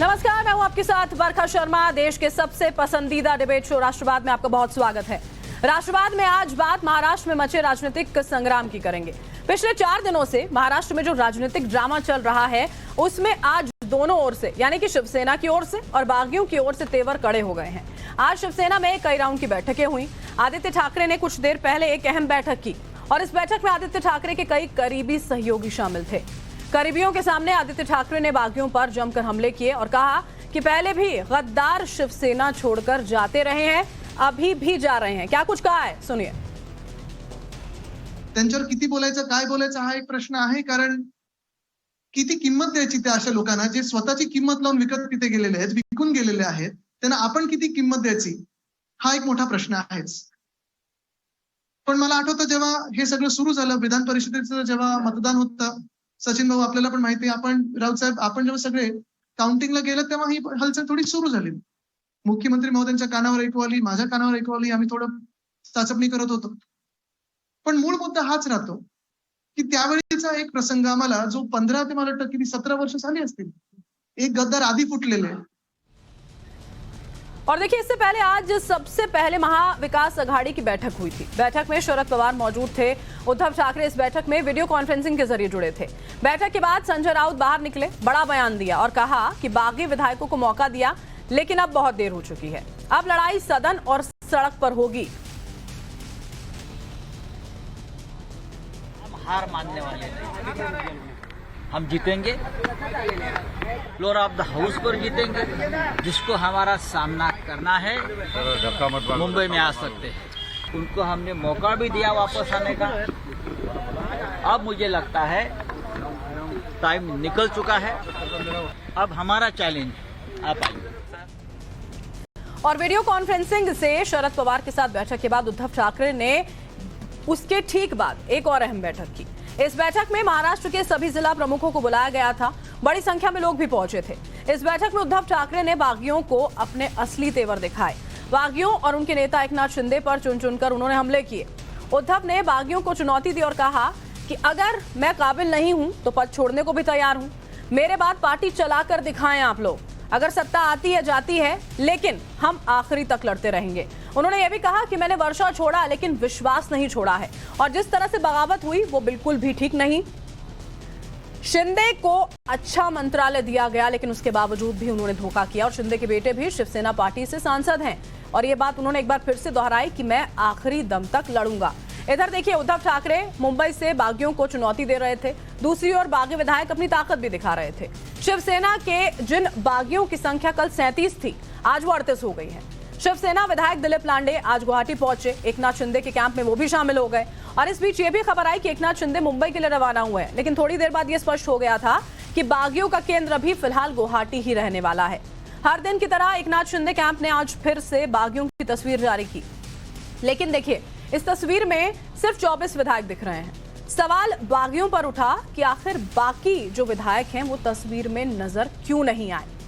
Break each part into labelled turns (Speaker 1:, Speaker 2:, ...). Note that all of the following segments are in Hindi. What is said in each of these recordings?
Speaker 1: नमस्कार, मैं हूं आपके साथ बरखा शर्मा। देश के सबसे पसंदीदा डिबेट शो राष्ट्रवाद में आपका बहुत स्वागत है। राष्ट्रवाद में आज बात महाराष्ट्र में मचे राजनीतिक संग्राम की करेंगे। पिछले 4 दिनों से महाराष्ट्र में जो राजनीतिक ड्रामा चल रहा है उसमें आज दोनों ओर से यानी कि शिवसेना की ओर से और बागियों की ओर से तेवर कड़े हो गए हैं। आज शिवसेना में कई राउंड की बैठकें हुई। आदित्य ठाकरे ने कुछ देर पहले एक अहम बैठक की और इस बैठक में आदित्य ठाकरे के कई करीबी सहयोगी शामिल थे। करीबियों के सामने आदित्य ठाकरे ने बागियों पर जमकर हमले किए और कहा कि पहले भी गद्दार शिवसेना छोड़कर जाते रहे हैं, अभी भी जा रहे हैं। क्या कुछ कहा है, सुनिए।
Speaker 2: त्यांच्यावर किती बोलायचं, काय बोलायचं हा एक प्रश्न आहे। कारण किती किंमत द्यायची त्या अशा लोकांना जे स्वतःची किंमत लावून विकत तिथे गेलेले आहेत, विकून गेलेले आहेत, त्यांना आपण किती किंमत द्यायची हा एक मोठा प्रश्न आहेच। पण मला आठवतं जेव्हा हे सगळं सुरू झालं, विधान परिषदेचं जेव्हा मतदान होतं, सचिन भाऊ आपल्याला पण माहिती आहे, आपण राऊत साहेब आपण जेव्हा सगळे काउंटिंगला गेलं तेव्हा ही हलचल थोडी सुरू झाली। मुख्यमंत्री महोदयांच्या कानावर ऐकू आली, माझ्या कानावर ऐकू आली, आम्ही थोडं चाचपणी करत होतो। पण मूळ मुद्दा हाच राहतो की त्यावेळीचा एक प्रसंग आम्हाला जो 15 ते मला वाटतं की 17 वर्ष झाली असतील, एक गद्दार आधी फुटलेले।
Speaker 1: और देखिए, इससे पहले आज सबसे पहले महाविकास अघाड़ी की बैठक हुई थी। बैठक में शरद पवार मौजूद थे। उद्धव ठाकरे इस बैठक में वीडियो कॉन्फ्रेंसिंग के जरिए जुड़े थे। बैठक के बाद संजय राउत बाहर निकले, बड़ा बयान दिया और कहा कि बागी विधायकों को मौका दिया लेकिन अब बहुत देर हो चुकी है, अब लड़ाई सदन और सड़क पर होगी।
Speaker 3: हम हार मानने वाले हैं, हम जीतेंगे, फ्लोर ऑफ द हाउस पर जीतेंगे। जिसको हमारा सामना करना है मुंबई में आ सकते हैं। उनको हमने मौका भी दिया वापस आने का। अब मुझे लगता है टाइम निकल चुका है, अब हमारा चैलेंज आप आइए।
Speaker 1: और वीडियो कॉन्फ्रेंसिंग से शरद पवार के साथ बैठक के बाद उद्धव ठाकरे ने उसके ठीक बाद एक और अहम बैठक की। इस बैठक में महाराष्ट्र के सभी जिला प्रमुखों को बुलाया गया था। बड़ी संख्या में लोग भी पहुंचे थे। इस बैठक में उद्धव ठाकरे ने बागियों को अपने असली तेवर दिखाए। बागियों और उनके नेता एकनाथ शिंदे पर चुन चुनकर उन्होंने हमले किए। उद्धव ने बागियों को चुनौती दी और कहा कि अगर मैं काबिल नहीं हूं तो पद छोड़ने को भी तैयार हूं। मेरे बाद पार्टी चलाकर दिखाएं आप लोग। अगर सत्ता आती है जाती है, लेकिन हम आखिरी तक लड़ते रहेंगे। उन्होंने यह भी कहा कि मैंने वर्षा छोड़ा लेकिन विश्वास नहीं छोड़ा है और जिस तरह से बगावत हुई वो बिल्कुल भी ठीक नहीं। शिंदे को अच्छा मंत्रालय दिया गया लेकिन उसके बावजूद भी उन्होंने धोखा किया और शिंदे के बेटे भी शिवसेना पार्टी से सांसद हैं और ये बात उन्होंने एक बार फिर से दोहराई कि मैं आखिरी दम तक लड़ूंगा। इधर देखिए, उद्धव ठाकरे मुंबई से बागियों को चुनौती दे रहे थे, दूसरी ओर बागी विधायक अपनी ताकत भी दिखा रहे थे। शिवसेना के जिन बागियों की संख्या कल 37 थी, आज वो 38 हो गई है। शिवसेना विधायक दिलीप लांडे आज गुवाहाटी पहुंचे, एकनाथ शिंदे के कैंप में वो भी शामिल हो गए और इस बीच ये भी खबर आई कि एकनाथ शिंदे मुंबई के लिए रवाना हुए हैं, लेकिन थोड़ी देर बाद ये स्पष्ट हो गया था कि बागियों का केंद्र भी फिलहाल गुवाहाटी ही रहने वाला है। हर दिन की तरह एकनाथ शिंदे कैंप ने आज फिर से बागियों की तस्वीर जारी की, लेकिन देखिए इस तस्वीर में सिर्फ 24 विधायक दिख रहे हैं। सवाल बागियों पर उठा कि आखिर बाकी जो विधायक हैं वो तस्वीर में नजर क्यों नहीं आए।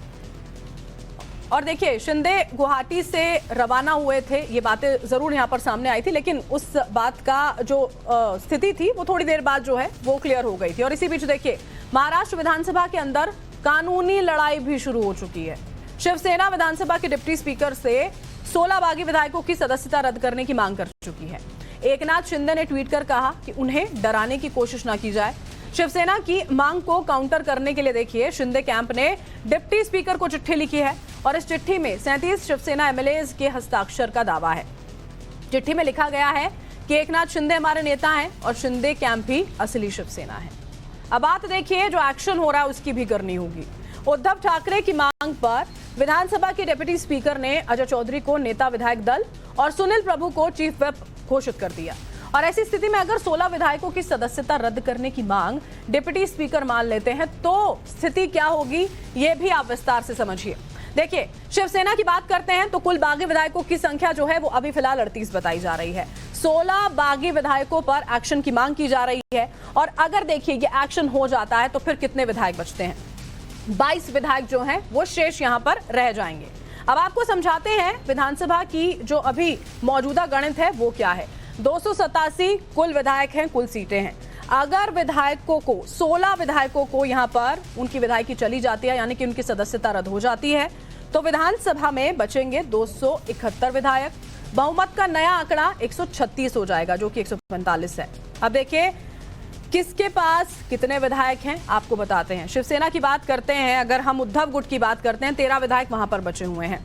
Speaker 1: और देखिए, शिंदे गुवाहाटी से रवाना हुए थे, ये बातें जरूर यहाँ पर सामने आई थी, लेकिन उस बात का जो स्थिति थी वो थोड़ी देर बाद जो है वो क्लियर हो गई थी। और इसी बीच देखिए, महाराष्ट्र विधानसभा के अंदर कानूनी लड़ाई भी शुरू हो चुकी है। शिवसेना विधानसभा के डिप्टी स्पीकर से 16 बागी विधायकों की सदस्यता रद्द करने की मांग कर चुकी है। एकनाथ शिंदे ने ट्वीट कर कहा कि उन्हें डराने की कोशिश न की जाए। शिवसेना की मांग को काउंटर करने के लिए देखिए, शिंदे कैंप ने डिप्टी स्पीकर को चिट्ठी लिखी है और इस चिट्ठी में 37 शिवसेना एमएलएज के हस्ताक्षर का दावा है। चिट्ठी में लिखा गया है कि एकनाथ शिंदे हमारे नेता हैं और शिंदे कैंप ही असली शिवसेना है। अब बात देखिए, जो एक्शन हो रहा है उसकी भी करनी होगी। उद्धव ठाकरे की मांग पर विधानसभा के डिप्टी स्पीकर ने अजय चौधरी को नेता विधायक दल और सुनील प्रभु को चीफ व्हिप घोषित कर दिया। और ऐसी स्थिति में अगर 16 विधायकों की सदस्यता रद्द करने की मांग डिप्टी स्पीकर मान लेते हैं तो स्थिति क्या होगी, ये भी आप विस्तार से समझिए। देखिए, शिवसेना की बात करते हैं तो कुल बागी विधायकों की संख्या जो है वो अभी फिलहाल 38 बताई जा रही है। 16 बागी विधायकों पर एक्शन की मांग की जा रही है और अगर देखिए ये एक्शन हो जाता है तो फिर कितने विधायक बचते हैं? 22 विधायक जो हैं वो शेष यहां पर रह जाएंगे। अब आपको समझाते हैं विधानसभा की जो अभी मौजूदा गणित है वो क्या है। 287 कुल विधायक हैं, कुल सीटें हैं। अगर विधायकों को 16 विधायकों को यहां पर उनकी विधायकी चली जाती है, यानी कि उनकी सदस्यता रद्द हो जाती है, तो विधानसभा में बचेंगे 271 विधायक। बहुमत का नया आंकड़ा 136 हो जाएगा, जो कि 145 है। अब देखिए किसके पास कितने विधायक हैं, आपको बताते हैं। शिवसेना की बात करते हैं, अगर हम उद्धव गुट की बात करते हैं, 13 विधायक वहां पर बचे हुए हैं।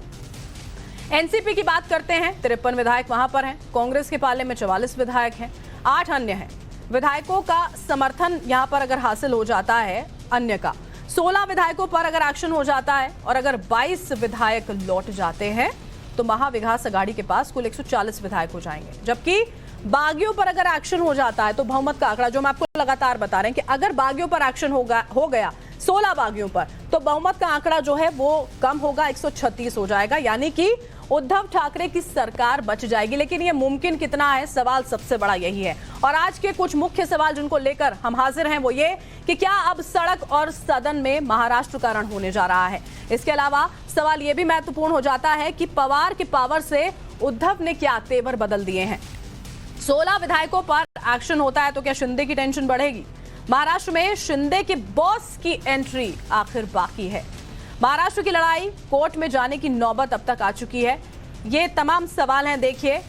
Speaker 1: एनसीपी की बात करते हैं, 53 विधायक वहां पर हैं। कांग्रेस के पाले में 44 विधायक हैं, 8 अन्य हैं। विधायकों का समर्थन यहां पर अगर हासिल हो जाता है अन्य का, 16 विधायकों पर अगर एक्शन हो जाता है और अगर 22 विधायक लौट जाते हैं तो महाविकास अघाड़ी के पास कुल 140 विधायक हो जाएंगे। जबकि बागियों पर अगर एक्शन हो जाता है तो बहुमत का आंकड़ा, जो हम आपको लगातार बता रहे हैं कि अगर बागियों पर एक्शन हो गया 16 बागियों पर, तो बहुमत का आंकड़ा जो है वो कम होगा, 136 हो जाएगा, यानी कि उद्धव ठाकरे की सरकार बच जाएगी। लेकिन ये मुमकिन कितना है, सवाल सबसे बड़ा यही है। और आज के कुछ मुख्य सवाल जिनको लेकर हम हाजिर हैं वो ये कि क्या अब सड़क और सदन में महाराष्ट्र का रण होने जा रहा है। इसके अलावा सवाल ये भी महत्वपूर्ण हो जाता है कि पवार के पावर से उद्धव ने क्या तेवर बदल दिए हैं। 16 विधायकों पर एक्शन होता है तो क्या शिंदे की टेंशन बढ़ेगी। महाराष्ट्र में शिंदे के बॉस की एंट्री आखिर बाकी है। महाराष्ट्र की लड़ाई कोर्ट में जाने की नौबत अब तक आ चुकी है। ये तमाम सवाल हैं, देखिए।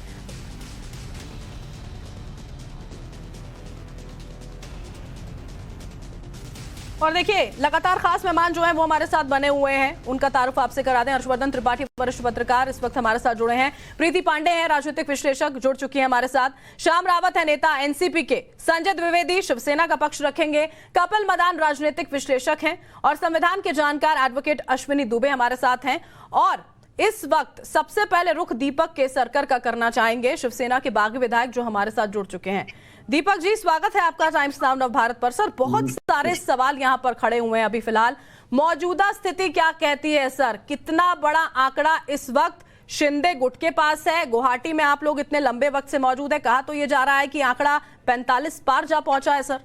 Speaker 1: और देखिए लगातार खास मेहमान जो हैं वो हमारे साथ बने हुए हैं, उनका तारुफ आपसे करा दें। हर्षवर्धन त्रिपाठी वरिष्ठ पत्रकार इस वक्त हमारे साथ जुड़े हैं। प्रीति पांडे हैं राजनीतिक विश्लेषक, जुड़ चुकी है हमारे साथ। श्याम रावत है नेता एनसीपी के। संजय द्विवेदी शिवसेना का पक्ष रखेंगे। कपिल मदान राजनीतिक विश्लेषक हैं और संविधान के जानकार एडवोकेट अश्विनी दुबे हमारे साथ हैं। और इस वक्त सबसे पहले रुख दीपक केसरकर का करना चाहेंगे, शिवसेना के बागी विधायक जो हमारे साथ जुड़ चुके हैं। दीपक जी, स्वागत है आपका टाइम्स नाउ ऑफ भारत पर। सर, बहुत सारे सवाल यहां पर खड़े हुए हैं अभी फिलहाल। मौजूदा स्थिति क्या कहती है सर? कितना बड़ा आंकड़ा इस वक्त शिंदे गुट के पास है? गुवाहाटी में आप लोग इतने लंबे वक्त से मौजूद है, कहा तो ये जा रहा है कि आंकड़ा 45 पार जा पहुंचा है सर।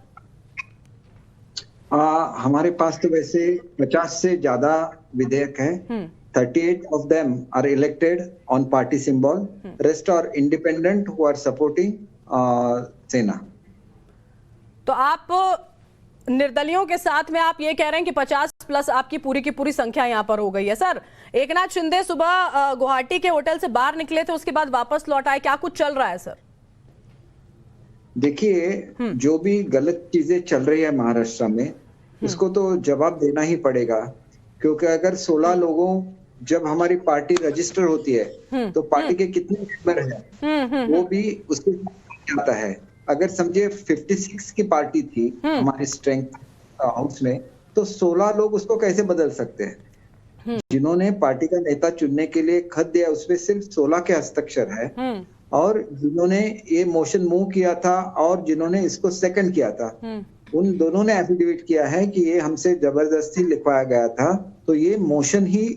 Speaker 4: हमारे पास तो वैसे 50 से ज्यादा विधेयक हैं। 38 of them are elected on party symbol. Rest are independent who are supporting सेना।
Speaker 1: तो आप निर्दलियों के साथ में आप ये कह रहे हैं कि 50 प्लस आपकी पूरी की पूरी संख्या यहाँ पर हो गई है। सर, एकनाथ शिंदे सुबह गुवाहाटी के होटल से बाहर निकले थे, उसके बाद वापस लौट आए, क्या कुछ चल रहा है सर?
Speaker 4: देखिए, जो भी गलत चीजें चल रही है महाराष्ट्र में, उसको तो जवाब देना ही पड़ेगा। क्योंकि अगर 16 लोगों जब हमारी पार्टी रजिस्टर होती है तो पार्टी के कितने मेंबर हैं वो भी उसके आता है। अगर समझे 56 की पार्टी थी हमारी स्ट्रेंथ हाउस में, तो 16 लोग उसको कैसे बदल सकते हैं? जिन्होंने पार्टी का नेता चुनने के लिए खत दिया उसमें सिर्फ 16 के हस्ताक्षर है। और जिन्होंने ये मोशन मूव किया था और जिन्होंने इसको सेकंड किया था, उन दोनों ने एफिडेविट किया है कि ये हमसे जबरदस्ती लिखवाया गया था। तो ये मोशन ही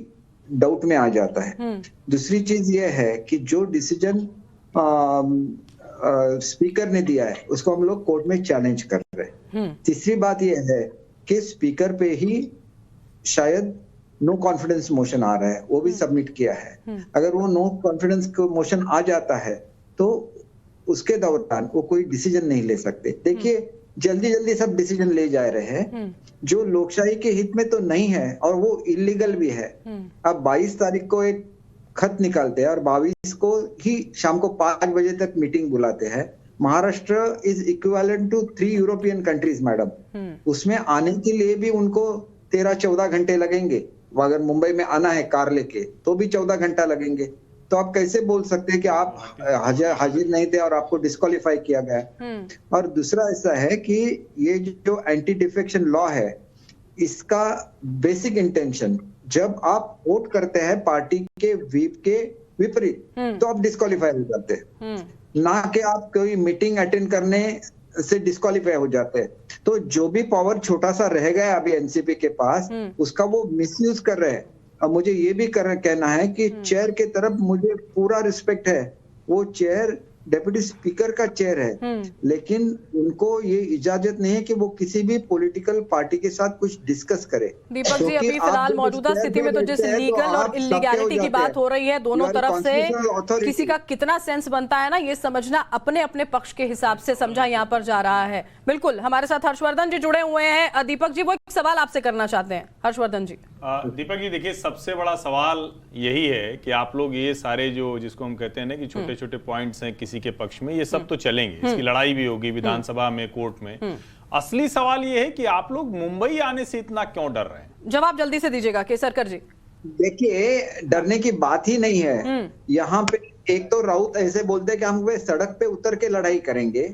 Speaker 4: डाउट में आ जाता है। दूसरी चीज ये है कि जो डिसीजन स्पीकर ने दिया है उसको हम लोग कोर्ट में चैलेंज कर रहे हैं। तीसरी बात यह है कि स्पीकर पे ही शायद नो कॉन्फिडेंस मोशन आ रहा है, वो भी सबमिट किया है। अगर वो नो कॉन्फिडेंस मोशन आ जाता है तो उसके दौरान वो कोई डिसीजन नहीं ले सकते। देखिए, जल्दी जल्दी सब डिसीजन ले जा रहे हैं जो लोकशाही के हित में तो नहीं है और वो इलीगल भी है। अब 22 तारीख को एक खत निकालते हैं और 22 को ही शाम को 5 बजे तक मीटिंग बुलाते हैं। Maharashtra is equivalent to 3 European countries madam. उसमें आने के लिए भी उनको 13-14 घंटे लगेंगे। अगर मुंबई में आना है कार लेके तो भी 14 घंटा लगेंगे। तो आप कैसे बोल सकते हैं कि आप हाजिर नहीं थे और आपको डिस्क्वालीफाई किया गया? और दूसरा ऐसा है कि ये जो एंटी डिफेक्शन लॉ है, इसका बेसिक इंटेंशन, जब आप वोट करते हैं पार्टी के व्हीप के विपरीत तो आप डिस्क्वालीफाई हो जाते हैं, ना कि आप कोई मीटिंग अटेंड करने से डिस्क्वालीफाई हो जाते हैं। तो जो भी पावर छोटा सा रह गया अभी एनसीपी के पास, उसका वो मिसयूज कर रहे हैं। अब मुझे ये भी कहना है कि चेयर के तरफ मुझे पूरा रिस्पेक्ट है। वो चेयर डेप्यूटी स्पीकर का चेयर है, लेकिन उनको ये इजाजत नहीं है कि वो किसी भी पॉलिटिकल पार्टी के साथ कुछ डिस्कस करे।
Speaker 1: दीपक जी, अभी फिलहाल मौजूदा स्थिति में तो जिस लीगल और इलीगैलिटी की बात हो रही है, दोनों तरफ से किसी का कितना सेंस बनता है ना, ये समझना अपने अपने पक्ष के हिसाब से समझा यहाँ पर जा रहा है। बिल्कुल, हमारे साथ हर्षवर्धन जी जुड़े हुए हैं। दीपक जी, वो एक सवाल आपसे करना चाहते हैं। हर्षवर्धन जी।
Speaker 5: दीपक जी, देखिए, सबसे बड़ा सवाल यही है कि आप लोग ये सारे जो जिसको हम कहते हैं ना कि छोटे छोटे पॉइंट्स हैं किसी के पक्ष में, ये सब तो चलेंगे, इसकी लड़ाई भी होगी विधानसभा में, कोर्ट में। असली सवाल ये है कि आप लोग मुंबई आने से इतना क्यों डर रहे हैं?
Speaker 1: जवाब जल्दी से दीजिएगा केसरकर जी।
Speaker 4: देखिए, डरने की बात ही नहीं है। यहाँ पे एक तो राउत ऐसे बोलते हैं कि हम सड़क पे उतर के लड़ाई करेंगे,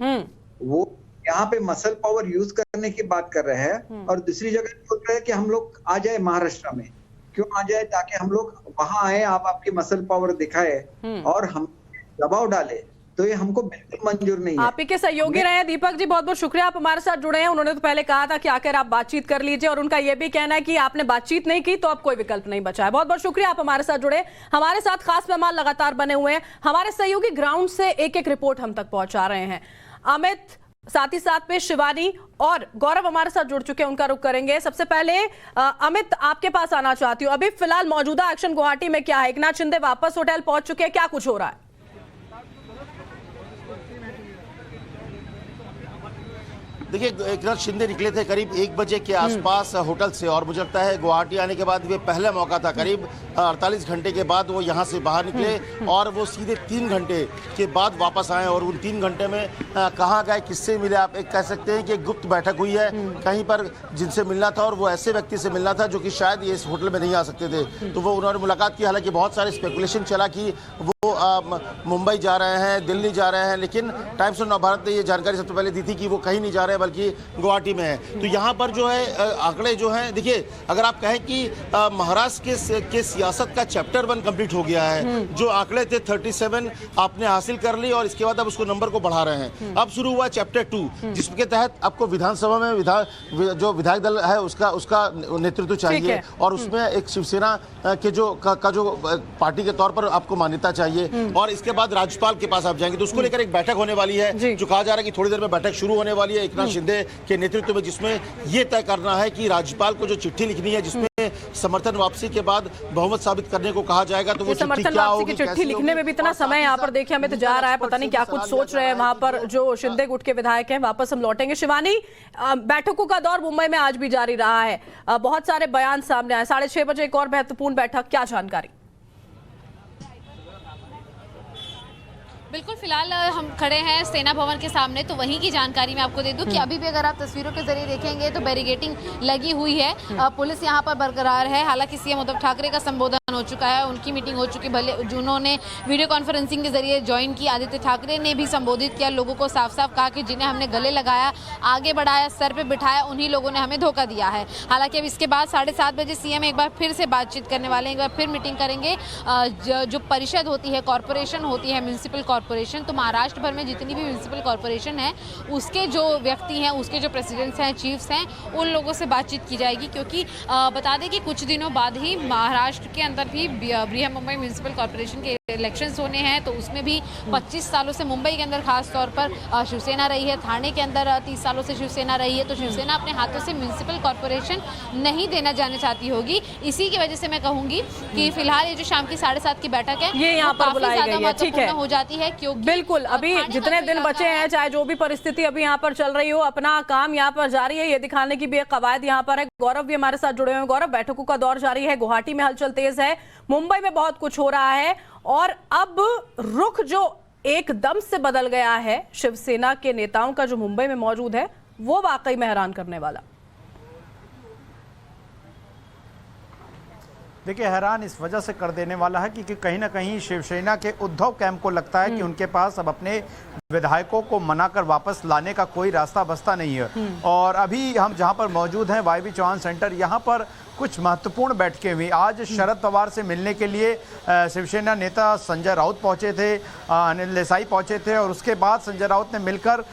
Speaker 4: वो यहाँ पे मसल पावर यूज करने की बात कर रहे हैं, और दूसरी जगह बोल रहे हैं कि हम लोग आ जाए महाराष्ट्र में। क्यों आ जाए? ताकि हम लोग वहां आए, आप आपकी मसल पावर दिखाए और हम दबाव डाले, तो ये हमको बिल्कुल मंजूर नहीं है।
Speaker 1: आप ही के सहयोगी रहे हैं दीपक जी, बहुत बहुत शुक्रिया, आप हमारे साथ जुड़े हैं। उन्होंने तो पहले कहा था कि आकर आप बातचीत कर लीजिए, और उनका यह भी कहना है कि आपने बातचीत नहीं की तो अब कोई विकल्प नहीं बचा है। बहुत बहुत शुक्रिया, आप हमारे साथ जुड़े। हमारे साथ खास मेहमान लगातार बने हुए हैं, हमारे सहयोगी ग्राउंड से एक एक रिपोर्ट हम तक पहुंचा रहे हैं। अमित, साथ ही साथ में शिवानी और गौरव हमारे साथ जुड़ चुके हैं, उनका रुख करेंगे। सबसे पहले अमित, आपके पास आना चाहती हूँ। अभी फिलहाल मौजूदा एक्शन गुवाहाटी में क्या है? एकनाथ शिंदे वापस होटल पहुंच चुके हैं, क्या कुछ हो रहा है?
Speaker 6: देखिए, एकनाथ शिंदे निकले थे करीब 1 बजे के आसपास होटल से, और मुझे लगता है गुवाहाटी आने के बाद ये पहला मौका था। करीब 48 घंटे के बाद वो यहाँ से बाहर निकले और वो सीधे 3 घंटे के बाद वापस आए, और उन 3 घंटे में कहाँ गए, किससे मिले? आप एक कह सकते हैं कि गुप्त बैठक हुई है कहीं पर जिनसे मिलना था, और वो ऐसे व्यक्ति से मिलना था जो कि शायद ये इस होटल में नहीं आ सकते थे, तो वो उन्होंने मुलाकात की। हालांकि बहुत सारे स्पेकुलेशन चला कि वो मुंबई जा रहे हैं, दिल्ली जा रहे हैं, लेकिन टाइम्स ऑफ नवभारत ने ये जानकारी सबसे पहले दी थी कि वो कहीं नहीं जा रहे हैं बल्कि गुवाहाटी में है। तो यहाँ पर जो है आंकड़े जो हैं, देखिए, अगर आप कहें कि महाराष्ट्र के सियासत का चैप्टर 1 कंप्लीट हो गया है, जो आंकड़े थे 37 आपने हासिल कर ली, और इसके बाद अब उसको नंबर को बढ़ा रहे हैं। अब शुरू हुआ चैप्टर 2, जिसके तहत आपको विधानसभा में जो विधायक दल है उसका नेतृत्व चाहिए, और उसमें एक शिवसेना के जो पार्टी के तौर पर आपको मान्यता चाहिए, और इसके बाद राज्यपाल के पास आप जाएंगे, तो उसको लेकर एक बैठक होने वाली है, जो कहा जा रहा है कि थोड़ी देर में बैठक शुरू होने वाली है एकनाथ शिंदे के नेतृत्व में, जिसमें यह तय करना है कि राज्यपाल को जो चिट्ठी लिखनी है, जिसमें समर्थन वापसी के बाद बहुमत साबित करने को कहा जाएगा, तो वो चिट्ठी क्या होगी,
Speaker 1: चिट्ठी लिखने में भी इतना समय यहाँ पर देखिए हमें तो जा रहा है, पता नहीं क्या कुछ सोच रहे हैं वहां पर जो शिंदे गुट के विधायक हैं। वापस हम लौटेंगे। शिवानी, बैठकों का दौर मुंबई में आज भी जारी रहा है, बहुत सारे बयान सामने आए। 6:30 बजे एक और महत्वपूर्ण बैठक, क्या जानकारी?
Speaker 7: बिल्कुल, फिलहाल हम खड़े हैं सेना भवन के सामने, तो वहीं की जानकारी मैं आपको दे दूं कि अभी भी अगर आप तस्वीरों के जरिए देखेंगे तो बैरिकेडिंग लगी हुई है, पुलिस यहां पर बरकरार है। हालांकि सीएम उद्धव ठाकरे का संबोधन हो चुका है, उनकी मीटिंग हो चुकी, भले जिन्होंने वीडियो कॉन्फ्रेंसिंग के जरिए ज्वाइन की। आदित्य ठाकरे ने भी संबोधित किया, लोगों को साफ साफ कहा कि जिन्हें हमने गले लगाया, आगे बढ़ाया, सर पे बिठाया, उन्हीं लोगों ने हमें धोखा दिया है। हालांकि अब इसके बाद 7:30 बजे सीएम एक बार फिर से बातचीत करने वाले हैं, एक बार फिर मीटिंग करेंगे। जो परिषद होती है, कॉरपोरेशन होती है, म्यूनिसिपल कॉरपोरेशन, तो महाराष्ट्र भर में जितनी भी म्यूनिसिपल कॉरपोरेशन है, उसके जो व्यक्ति हैं, उसके जो प्रेसिडेंट्स हैं, चीफ्स हैं, उन लोगों से बातचीत की जाएगी। क्योंकि बता दें कि कुछ दिनों बाद ही महाराष्ट्र के अंदर भी बृहन मुंबई म्यूनिसिपल कॉरपोरेशन के इलेक्शंस होने हैं, तो उसमें भी 25 सालों से मुंबई के अंदर खास तौर पर शिवसेना रही है, थाने के अंदर 30 सालों से शिवसेना रही है, तो शिवसेना अपने हाथों से म्यूनिसिपल कॉरपोरेशन नहीं देना जाने चाहती होगी। इसी की वजह से मैं कहूंगी कि फिलहाल ये जो शाम की 7:30 की बैठक है,
Speaker 1: ये यहाँ पर बुलाई गई है, ठीक है,
Speaker 7: हो जाती है, क्योंकि
Speaker 1: बिल्कुल अभी जितने दिन बचे हैं, चाहे जो भी परिस्थिति अभी यहाँ पर चल रही हो, अपना काम यहाँ पर जारी है, ये दिखाने की भी एक कवायद यहाँ पर है। गौरव भी हमारे साथ जुड़े हुए हैं। गौरव, बैठकों का दौर जारी है, गुवाहाटी में हलचल तेज है, मुंबई में बहुत कुछ हो रहा है, और अब रुख जो एकदम से बदल गया है शिवसेना के नेताओं का जो मुंबई में मौजूद है, वो वाकई में हैरान करने वाला।
Speaker 8: देखिए, हैरान इस वजह से कर देने वाला है कि कहीं ना कहीं शिवसेना के उद्धव कैंप को लगता है कि उनके पास अब अपने विधायकों को मनाकर वापस लाने का कोई रास्ता बसता नहीं है। और अभी हम जहां पर मौजूद हैं, वाई बी चौहान सेंटर, यहां पर कुछ महत्वपूर्ण बैठकें हुई। आज शरद पवार से मिलने के लिए शिवसेना नेता संजय राउत पहुंचे थे, अनिल देसाई पहुंचे थे, और उसके बाद संजय राउत ने मिलकर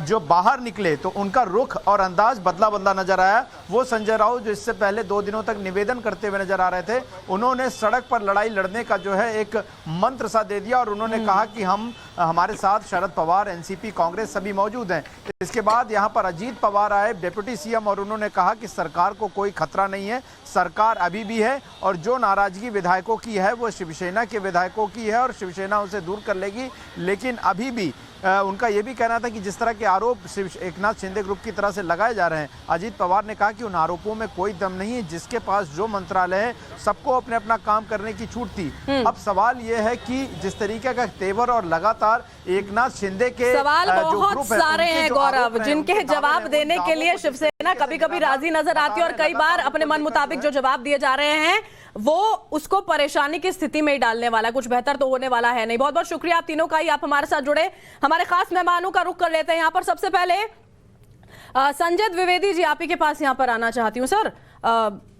Speaker 8: जो बाहर निकले तो उनका रुख और अंदाज बदला बदला नजर आया। वो संजय राउत जो इससे पहले 2 दिनों तक निवेदन करते हुए नजर आ रहे थे, उन्होंने सड़क पर लड़ाई लड़ने का जो है एक मंत्र सा दे दिया, और उन्होंने कहा कि हम हमारे साथ शरद पवार, एनसीपी, कांग्रेस सभी मौजूद हैं। इसके बाद यहाँ पर अजीत पवार आए, डिप्टी सीएम, और उन्होंने कहा कि सरकार को कोई खतरा नहीं है, सरकार अभी भी है और जो नाराजगी विधायकों की है वो शिवसेना के विधायकों की है और शिवसेना उसे दूर कर लेगी। लेकिन अभी भी उनका ये भी कहना था कि जिस तरह के आरोप एकनाथ शिंदे ग्रुप की तरह से लगाए जा रहे हैं, अजीत पवार ने कहा कि उन आरोपों में कोई दम नहीं है, जिसके पास जो मंत्रालय है सबको अपने अपना काम करने की छूट थी। अब सवाल ये है कि जिस तरीके का तेवर और लगातार एकनाथ शिंदे के
Speaker 1: सवाल
Speaker 8: जो
Speaker 1: बहुत
Speaker 8: ग्रुप है,
Speaker 1: सारे
Speaker 8: उनके
Speaker 1: हैं
Speaker 8: जो
Speaker 1: गौरव,
Speaker 8: आरोप हैं,
Speaker 1: जिनके
Speaker 8: उनके
Speaker 1: जवाब
Speaker 8: दावे हैं,
Speaker 1: देने
Speaker 8: उन
Speaker 1: के लिए
Speaker 8: दावों को
Speaker 1: शिवसेना कभी कभी राजी नजर आती है और कई बार अपने मन मुताबिक जो जवाब दिए जा रहे हैं वो उसको परेशानी की स्थिति में ही डालने वाला है। कुछ बेहतर तो होने वाला है नहीं। बहुत बहुत शुक्रिया आप तीनों का ही, आप हमारे साथ जुड़े। हमारे खास मेहमानों का रुख कर लेते हैं यहाँ पर। सबसे पहले संजय द्विवेदी जी, आप ही के पास यहाँ पर आना चाहती हूँ। सर,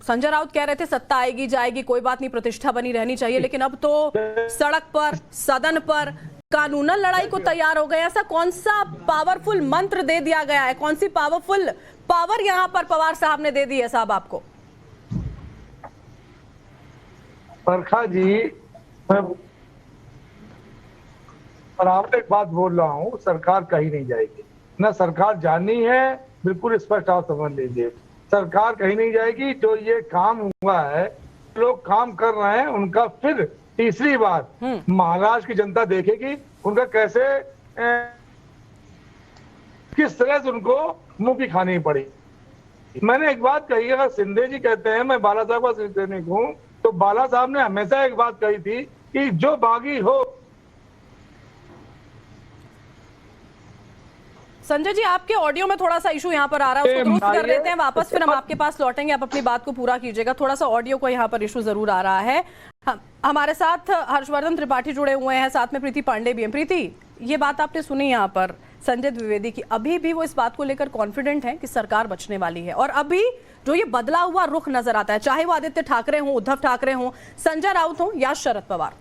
Speaker 1: संजय राउत कह रहे थे सत्ता आएगी जाएगी कोई बात नहीं, प्रतिष्ठा बनी रहनी चाहिए, लेकिन अब तो सड़क पर, सदन पर कानूनन लड़ाई को तैयार हो गए। ऐसा कौन सा पावरफुल मंत्र दे दिया गया है, कौन सी पावरफुल पावर यहाँ पर पवार साहब ने दे दी है साहब आपको?
Speaker 9: बरखा जी, मैं बराबर एक बात बोल रहा हूँ, सरकार कहीं नहीं जाएगी, ना सरकार जानी है, बिल्कुल स्पष्ट आप समझ लीजिए, सरकार कहीं नहीं जाएगी। जो ये काम हुआ है, लोग काम कर रहे हैं, उनका फिर तीसरी बार महाराष्ट्र की जनता देखेगी उनका कैसे किस तरह से उनको मुंह की खानी पड़ी। मैंने एक बात कही, अगर शिंदे जी कहते हैं मैं बाला साहब का सैनिक हूँ, तो बाला साहब ने हमेशा एक बात कही थी कि जो बागी हो।
Speaker 1: संजय जी, आपके ऑडियो में थोड़ा सा इशू यहाँ पर आ रहा है, उसको दुरुस्त कर लेते हैं वापस, फिर हम आपके पास लौटेंगे, आप अपनी बात को पूरा कीजिएगा। थोड़ा सा ऑडियो को यहाँ पर इशू जरूर आ रहा है। हमारे साथ हर्षवर्धन त्रिपाठी जुड़े हुए हैं, साथ में प्रीति पांडे भी हैं। प्रीति, ये बात आपने सुनी यहाँ पर संजय द्विवेदी की, अभी भी वो इस बात को लेकर कॉन्फिडेंट है कि सरकार बचने वाली है, और अभी जो ये बदला हुआ रुख नजर आता है, चाहे वो आदित्य ठाकरे हो, उद्धव ठाकरे हो, संजय राउत हो या शरद पवार।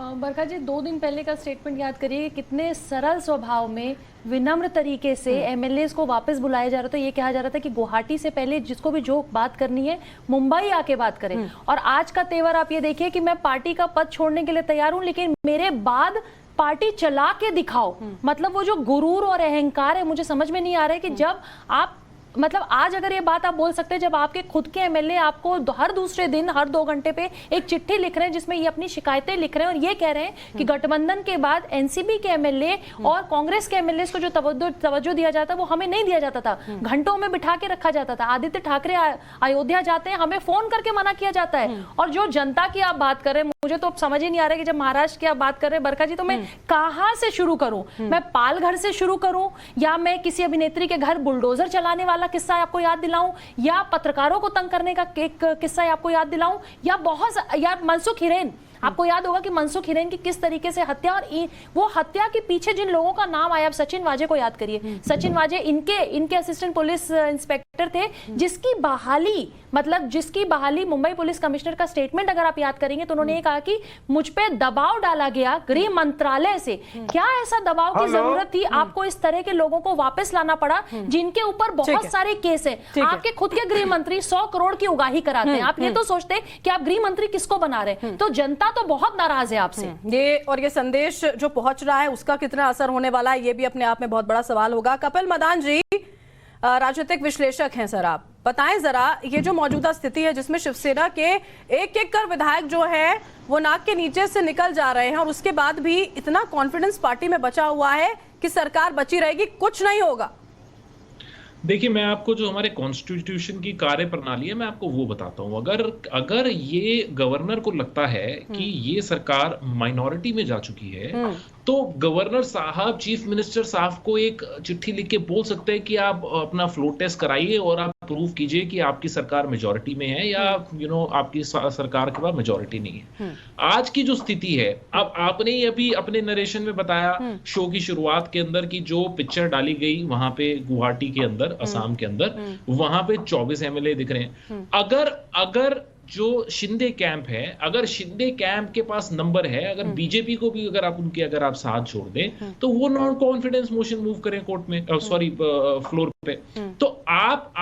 Speaker 10: बरखा जी, 2 दिन पहले का स्टेटमेंट याद करिए, कितने सरल स्वभाव में विनम्र तरीके से एमएलएस को वापस बुलाया जा रहा था। ये कहा जा रहा था कि गुवाहाटी से पहले जिसको भी जो बात करनी है मुंबई आके बात करें। और आज का तेवर आप ये देखिए कि मैं पार्टी का पद छोड़ने के लिए तैयार हूं, लेकिन मेरे बाद पार्टी चला के दिखाओ। मतलब वो जो गुरूर और अहंकार है, मुझे समझ में नहीं आ रहा है कि जब आप, मतलब आज अगर ये बात आप बोल सकते हैं जब आपके खुद के एमएलए आपको हर दूसरे दिन, हर 2 घंटे पे एक चिट्ठी लिख रहे हैं जिसमें ये अपनी शिकायतें लिख रहे हैं और ये कह रहे हैं कि गठबंधन के बाद एनसीपी के एमएलए और कांग्रेस के एमएलए को जो तवज्जो दिया जाता वो हमें नहीं दिया जाता था, घंटों में बिठा के रखा जाता था। आदित्य ठाकरे अयोध्या जाते हैं, हमें फोन करके मना किया जाता है। और जो जनता की आप बात कर रहे हैं, मुझे तो अब समझ ही नहीं आ रहा है कि जब महाराष्ट्र की आप बात कर रहे हैं बरखा जी, तो मैं कहां से शुरू करूं? मैं पालघर से शुरू करूं, या मैं किसी अभिनेत्री के घर बुलडोजर चलाने वाला किस्सा आपको याद दिलाऊं, या पत्रकारों को तंग करने का किस्सा आपको याद दिलाऊं, या मनसुख हिरेन, आपको याद होगा कि मनसुख हिरेन की किस तरीके से हत्या, और वो हत्या के पीछे जिन लोगों का नाम आया, सचिन वाजे को याद करिए। सचिन वाजे इनके असिस्टेंट पुलिस इंस्पेक्टर थे, जिसकी बहाली मुंबई पुलिस कमिश्नर का स्टेटमेंट अगर आप याद करेंगे तो उन्होंने ये कहा कि मुझ पे दबाव डाला गया गृह मंत्रालय से। क्या ऐसा दबाव की जरूरत थी? आपको इस तरह के लोगों को वापस लाना पड़ा जिनके ऊपर बहुत सारे केस है। आपके खुद के गृह मंत्री 100 करोड़ की उगाही कराते हैं। आप ये तो सोचते कि आप गृह मंत्री किसको बना रहे हैं? तो जनता तो बहुत नाराज है आपसे।
Speaker 1: ये संदेश जो पहुंच रहा है उसका कितना असर होने वाला है, ये भी अपने आप में बहुत बड़ा सवाल होगा। कपिल मदान जी, राजनीतिक विश्लेषक हैं सर, आप बताएं जरा, ये जो मौजूदा स्थिति है जिसमें शिवसेना के एक कर विधायक जो है वो नाक के नीचे से निकल जा रहे हैं, और उसके बाद भी इतना कॉन्फिडेंस पार्टी में बचा हुआ है कि सरकार बची रहेगी, कुछ नहीं होगा।
Speaker 11: देखिए, मैं आपको जो हमारे कॉन्स्टिट्यूशन की कार्य प्रणाली है मैं आपको वो बताता हूँ। अगर ये गवर्नर को लगता है कि ये सरकार माइनॉरिटी में जा चुकी है, तो गवर्नर साहब चीफ मिनिस्टर साहब को एक चिट्ठी लिख के बोल सकते हैं कि आप अपना फ्लोर टेस्ट कराइए और आप प्रूव कीजिए कि आपकी सरकार मेजॉरिटी में है, या आपकी सरकार के पास मेजॉरिटी नहीं है। आज की जो स्थिति है, अब आपने ही अभी अपने नरेशन में बताया शो की शुरुआत के अंदर की जो पिक्चर डाली गई वहां पे गुवाहाटी के अंदर, असम के अंदर, वहां पे 24 एमएलए दिख रहे हैं। अगर जो शिंदे कैंप है, अगर शिंदे कैंप के पास नंबर है, अगर बीजेपी को भी अगर आप साथ छोड़ दें तो वो नॉन कॉन्फिडेंस मोशन मूव करें कोर्ट में, सॉरी फ्लोर पे। तो आप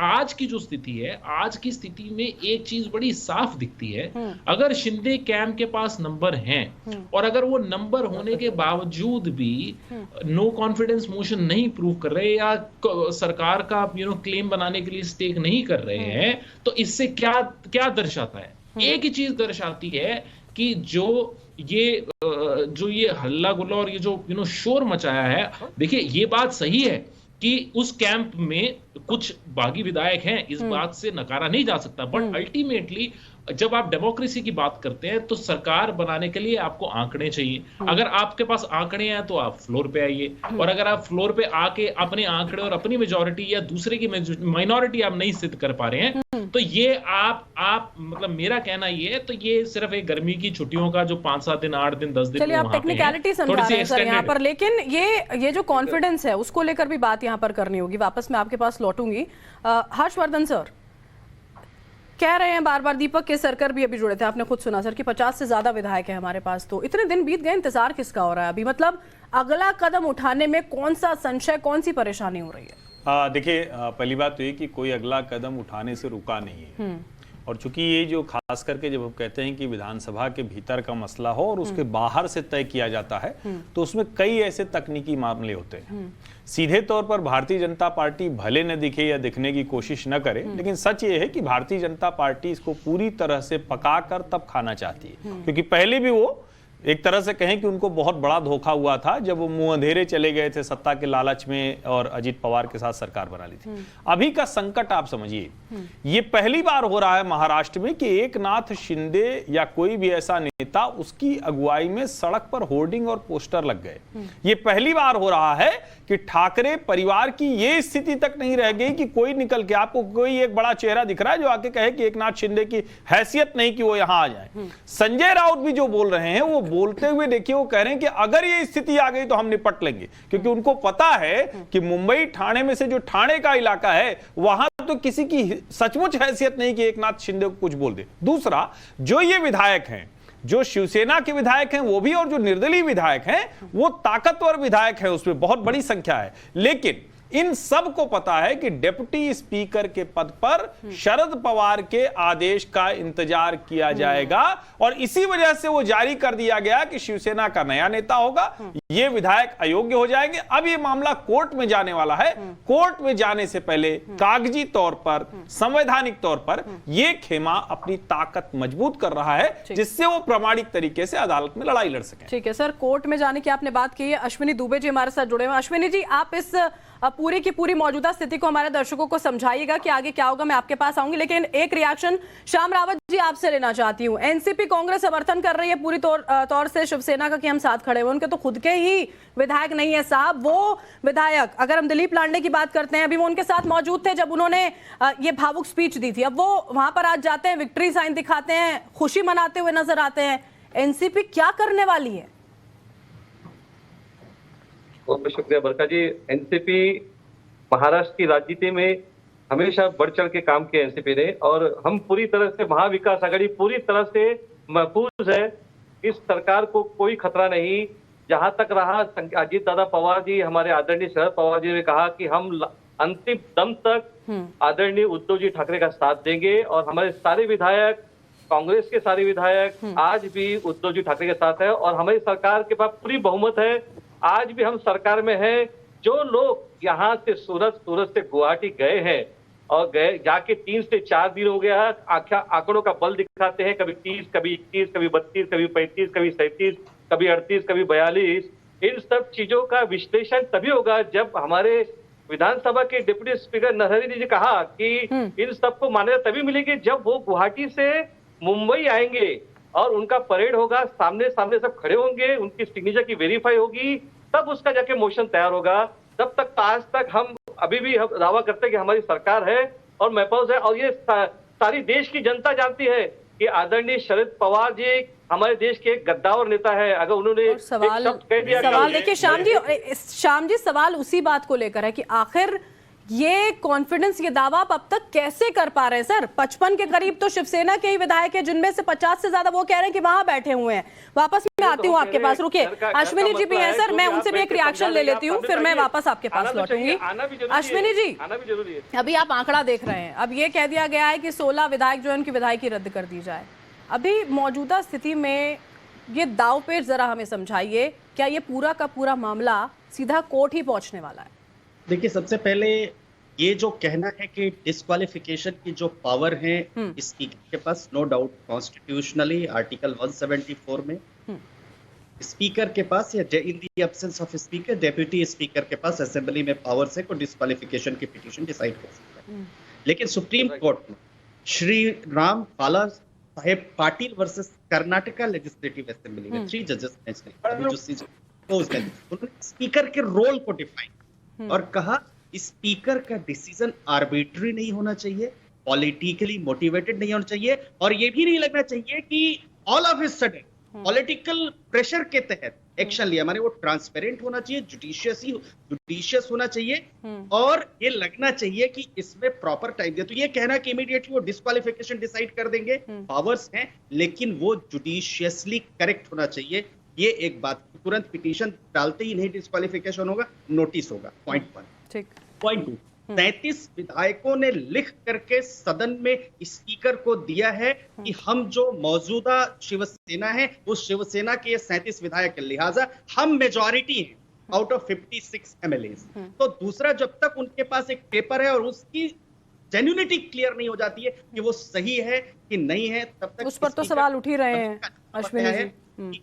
Speaker 11: आज की जो स्थिति है, आज की स्थिति में एक चीज बड़ी साफ दिखती है, अगर शिंदे कैंप के पास नंबर हैं और अगर वो नंबर होने के बावजूद भी नो कॉन्फिडेंस मोशन नहीं प्रूव कर रहे या सरकार का क्लेम बनाने के लिए स्टेक नहीं कर रहे हैं, तो इससे क्या दर्शाता है? एक ही चीज दर्शाती है कि जो ये हल्ला गुल्ला और ये जो शोर मचाया है, देखिए ये बात सही है कि उस कैंप में कुछ बागी विधायक हैं, इस बात से नकारा नहीं जा सकता, बट अल्टीमेटली जब आप डेमोक्रेसी की बात करते हैं तो सरकार बनाने के लिए आपको आंकड़े चाहिए। अगर आपके पास आंकड़े हैं तो आप फ्लोर पे आइए, और अगर आप फ्लोर पे आके अपने आंकड़े और अपनी मेजॉरिटी या दूसरे की माइनॉरिटी आप नहीं सिद्ध कर पा रहे हैं, तो ये आप मतलब मेरा कहना ये है, तो ये सिर्फ एक गर्मी की छुट्टियों का जो 5-7 दिन 8 दिन 10 दिन
Speaker 1: चलिए आप टेक्निकलिटी समझा रहे हैं सर यहाँ पर, लेकिन ये जो कॉन्फिडेंस है उसको लेकर भी बात यहाँ पर करनी होगी। वापस मैं आपके पास लौटूंगी। हर्षवर्धन सर कह रहे हैं बार बार, दीपक केसरकर भी अभी जुड़े थे, आपने खुद सुना सर कि 50 से ज्यादा विधायक है हमारे पास, तो इतने दिन बीत गए, इंतजार किसका हो रहा है अभी? मतलब अगला कदम उठाने में कौन सा संशय, कौन सी परेशानी हो रही है?
Speaker 5: देखिए, पहली बात तो ये कि कोई अगला कदम उठाने से रुका नहीं है, और चूंकि ये जो खास करके जब हम कहते हैं कि विधानसभा के भीतर का मसला हो और उसके बाहर से तय किया जाता है, तो उसमें कई ऐसे तकनीकी मामले होते हैं। सीधे तौर पर भारतीय जनता पार्टी भले न दिखे या दिखने की कोशिश न करे, लेकिन सच ये है कि भारतीय जनता पार्टी इसको पूरी तरह से पकाकर तब खाना चाहती है, क्योंकि पहले भी वो एक तरह से कहें कि उनको बहुत बड़ा धोखा हुआ था जब वो मुंह अंधेरे चले गए थे सत्ता के लालच में और अजित पवार के साथ सरकार बना ली थी। अभी का संकट आप समझिए, ये पहली बार हो रहा है महाराष्ट्र में कि एकनाथ शिंदे या कोई भी ऐसा नेता, उसकी अगुवाई में सड़क पर होर्डिंग और पोस्टर लग गए। ये पहली बार हो रहा है कि ठाकरे परिवार की ये स्थिति तक नहीं रह गई कि कोई निकल के, आपको कोई एक बड़ा चेहरा दिख रहा है जो आके कहे कि एकनाथ शिंदे की हैसियत नहीं कि वो यहां आ जाए। संजय राउत भी जो बोल रहे हैं, वो बोलते हुए देखिए वो कह रहे हैं कि अगर ये स्थिति आ गई तो हम निपट लेंगे, क्योंकि उनको पता है कि मुंबई ठाणे में से जो ठाणे का इलाका है वहां तो किसी की सचमुच हैसियत नहीं कि एकनाथ शिंदे को कुछ बोल दे। दूसरा, जो ये विधायक हैं, जो शिवसेना के विधायक हैं वो भी, और जो निर्दलीय विधायक हैं वो ताकतवर विधायक हैं, उसमें बहुत बड़ी संख्या है, लेकिन इन सब को पता है कि डिप्टी स्पीकर के पद पर शरद पवार के आदेश का इंतजार किया जाएगा, और इसी वजह से वो जारी कर दिया गया कि शिवसेना का नया नेता होगा, ये विधायक अयोग्य हो जाएंगे। अब ये मामला कोर्ट में जाने वाला है। कोर्ट में जाने से पहले कागजी तौर पर, संवैधानिक तौर पर ये खेमा अपनी ताकत मजबूत कर रहा है, जिससे वो प्रामाणिक तरीके से अदालत में लड़ाई लड़ सके।
Speaker 1: ठीक है सर, कोर्ट में जाने की आपने बात की है। अश्विनी दुबे जी हमारे साथ जुड़े हुए। अश्विनी जी, आप इस पूरी की पूरी मौजूदा स्थिति को हमारे दर्शकों को समझाइएगा कि आगे क्या होगा। मैं आपके पास आऊंगी, लेकिन एक रिएक्शन श्याम रावत जी आपसे लेना चाहती हूं। एनसीपी कांग्रेस समर्थन कर रही है पूरी तौर से शिवसेना का कि हम साथ खड़े हुए, उनके तो खुद के ही विधायक नहीं है साहब। वो विधायक, अगर हम दिलीप लांडे की बात करते हैं, अभी वो उनके साथ मौजूद थे जब उन्होंने ये भावुक स्पीच दी थी, अब वो वहां पर आज जाते हैं, विक्ट्री साइन दिखाते हैं, खुशी मनाते हुए नजर आते हैं। एनसीपी क्या करने वाली है?
Speaker 12: बहुत बहुत शुक्रिया बरका जी। एनसीपी महाराष्ट्र की राजनीति में हमेशा बढ़ चढ़ के काम किया एनसीपी ने, और हम पूरी तरह से, महाविकास आघाड़ी पूरी तरह से महफूज है। इस सरकार को कोई खतरा नहीं। जहां तक रहा, अजीत दादा पवार जी, हमारे आदरणीय शरद पवार जी ने कहा कि हम अंतिम दम तक आदरणीय उद्धव जी ठाकरे का साथ देंगे, और हमारे सारे विधायक, कांग्रेस के सारे विधायक आज भी उद्धव जी ठाकरे के साथ है, और हमारी सरकार के पास पूरी बहुमत है। आज भी हम सरकार में हैं। जो लोग यहाँ से सूरत से गुवाहाटी गए हैं और जाके 3 से 4 दिन हो गया, आंकड़ों का बल दिखाते हैं, कभी 30, कभी 21, कभी 32, कभी 35, कभी 37, कभी 38, कभी 42। इन सब चीजों का विश्लेषण तभी होगा जब हमारे विधानसभा के डिप्टी स्पीकर नरहरि जी ने कहा कि इन सबको मान्यता तभी मिलेगी जब वो गुवाहाटी से मुंबई आएंगे और उनका परेड होगा, सामने सामने सब खड़े होंगे, उनकी सिग्नेचर की वेरीफाई होगी, तब उसका जाके मोशन तैयार होगा। तब तक आज तक हम अभी भी दावा करते हैं कि हमारी सरकार है और महफूज है, और ये सारी देश की जनता जानती है कि आदरणीय शरद पवार जी हमारे देश के गद्दार नेता है। अगर उन्होंने
Speaker 1: सवाल देखिए श्याम जी, सवाल उसी बात को लेकर है कि आखिर ये कॉन्फिडेंस, ये दावा आप अब तक कैसे कर पा रहे हैं सर? 55 के करीब तो शिवसेना के ही विधायक हैं, जिनमें से 50 से ज्यादा वो कह रहे हैं कि वहां बैठे हुए हैं। वापस मैं आती हूँ आपके पास, रुकिए। अश्विनी जी भी हैं सर, मैं उनसे भी एक रिएक्शन ले लेती हूँ, फिर मैं वापस आपके पास लौटूंगी। अश्विनी जी, अभी आप आंकड़ा देख रहे हैं, अब ये कह दिया गया है कि 16 विधायक जो है उनकी विधायकी रद्द कर दी जाए। अभी मौजूदा स्थिति में ये दांवपेच जरा हमें समझाइए, क्या ये पूरा का पूरा मामला सीधा कोर्ट ही पहुंचने वाला है?
Speaker 13: देखिए, सबसे पहले ये जो कहना है कि डिस्क्वालिफिकेशन की जो पावर है स्पीकर के पास, नो डाउट कॉन्स्टिट्यूशनली आर्टिकल 174 में स्पीकर के पास या in the absence of speaker deputy speaker के पास असेंबली में पावर से कोई डिस्क्वालिफिकेशन की पिटीशन डिसाइड कर सकता है। लेकिन सुप्रीम कोर्ट में Shri Ram Pala Saheb Patil versus Karnataka legislative assembly में 3 जजेस ने स्पीकर के रोल को डिफाइन और कहा स्पीकर का डिसीजन आर्बिट्री नहीं होना चाहिए, पॉलिटिकली मोटिवेटेड नहीं होना चाहिए, और ये भी नहीं लगना चाहिए कि all of a sudden political pressure के तहत एक्शन लिया। माने वो ट्रांसपेरेंट होना चाहिए, जुडिशियस होना चाहिए, और ये लगना चाहिए कि इसमें प्रॉपर टाइम दिया। तो ये कहना कि इमीडिएटली वो डिस्क्वालिफिकेशन डिसाइड कर देंगे, पावर्स हैं, लेकिन वो जुडिशियसली करेक्ट होना चाहिए। ये एक बात, तुरंत पिटीशन डालते ही नहीं डिस्क्वालिफिकेशन होगा, नोटिस होगा। पॉइंट 1। पॉइंट 2, 33 विधायकों ने लिख करके सदन में स्पीकर को दिया है कि हम जो मौजूदा शिवसेना है उस शिवसेना के 37 विधायक के लिहाजा हम मेजॉरिटी हैं आउट ऑफ 56 एमएलए। तो दूसरा, जब तक उनके पास एक पेपर है और उसकी जेन्युइनिटी क्लियर नहीं हो जाती है कि वो सही है कि नहीं है, तब तक
Speaker 1: उस पर तो सवाल उठ ही रहे हैं अश्विनी जी।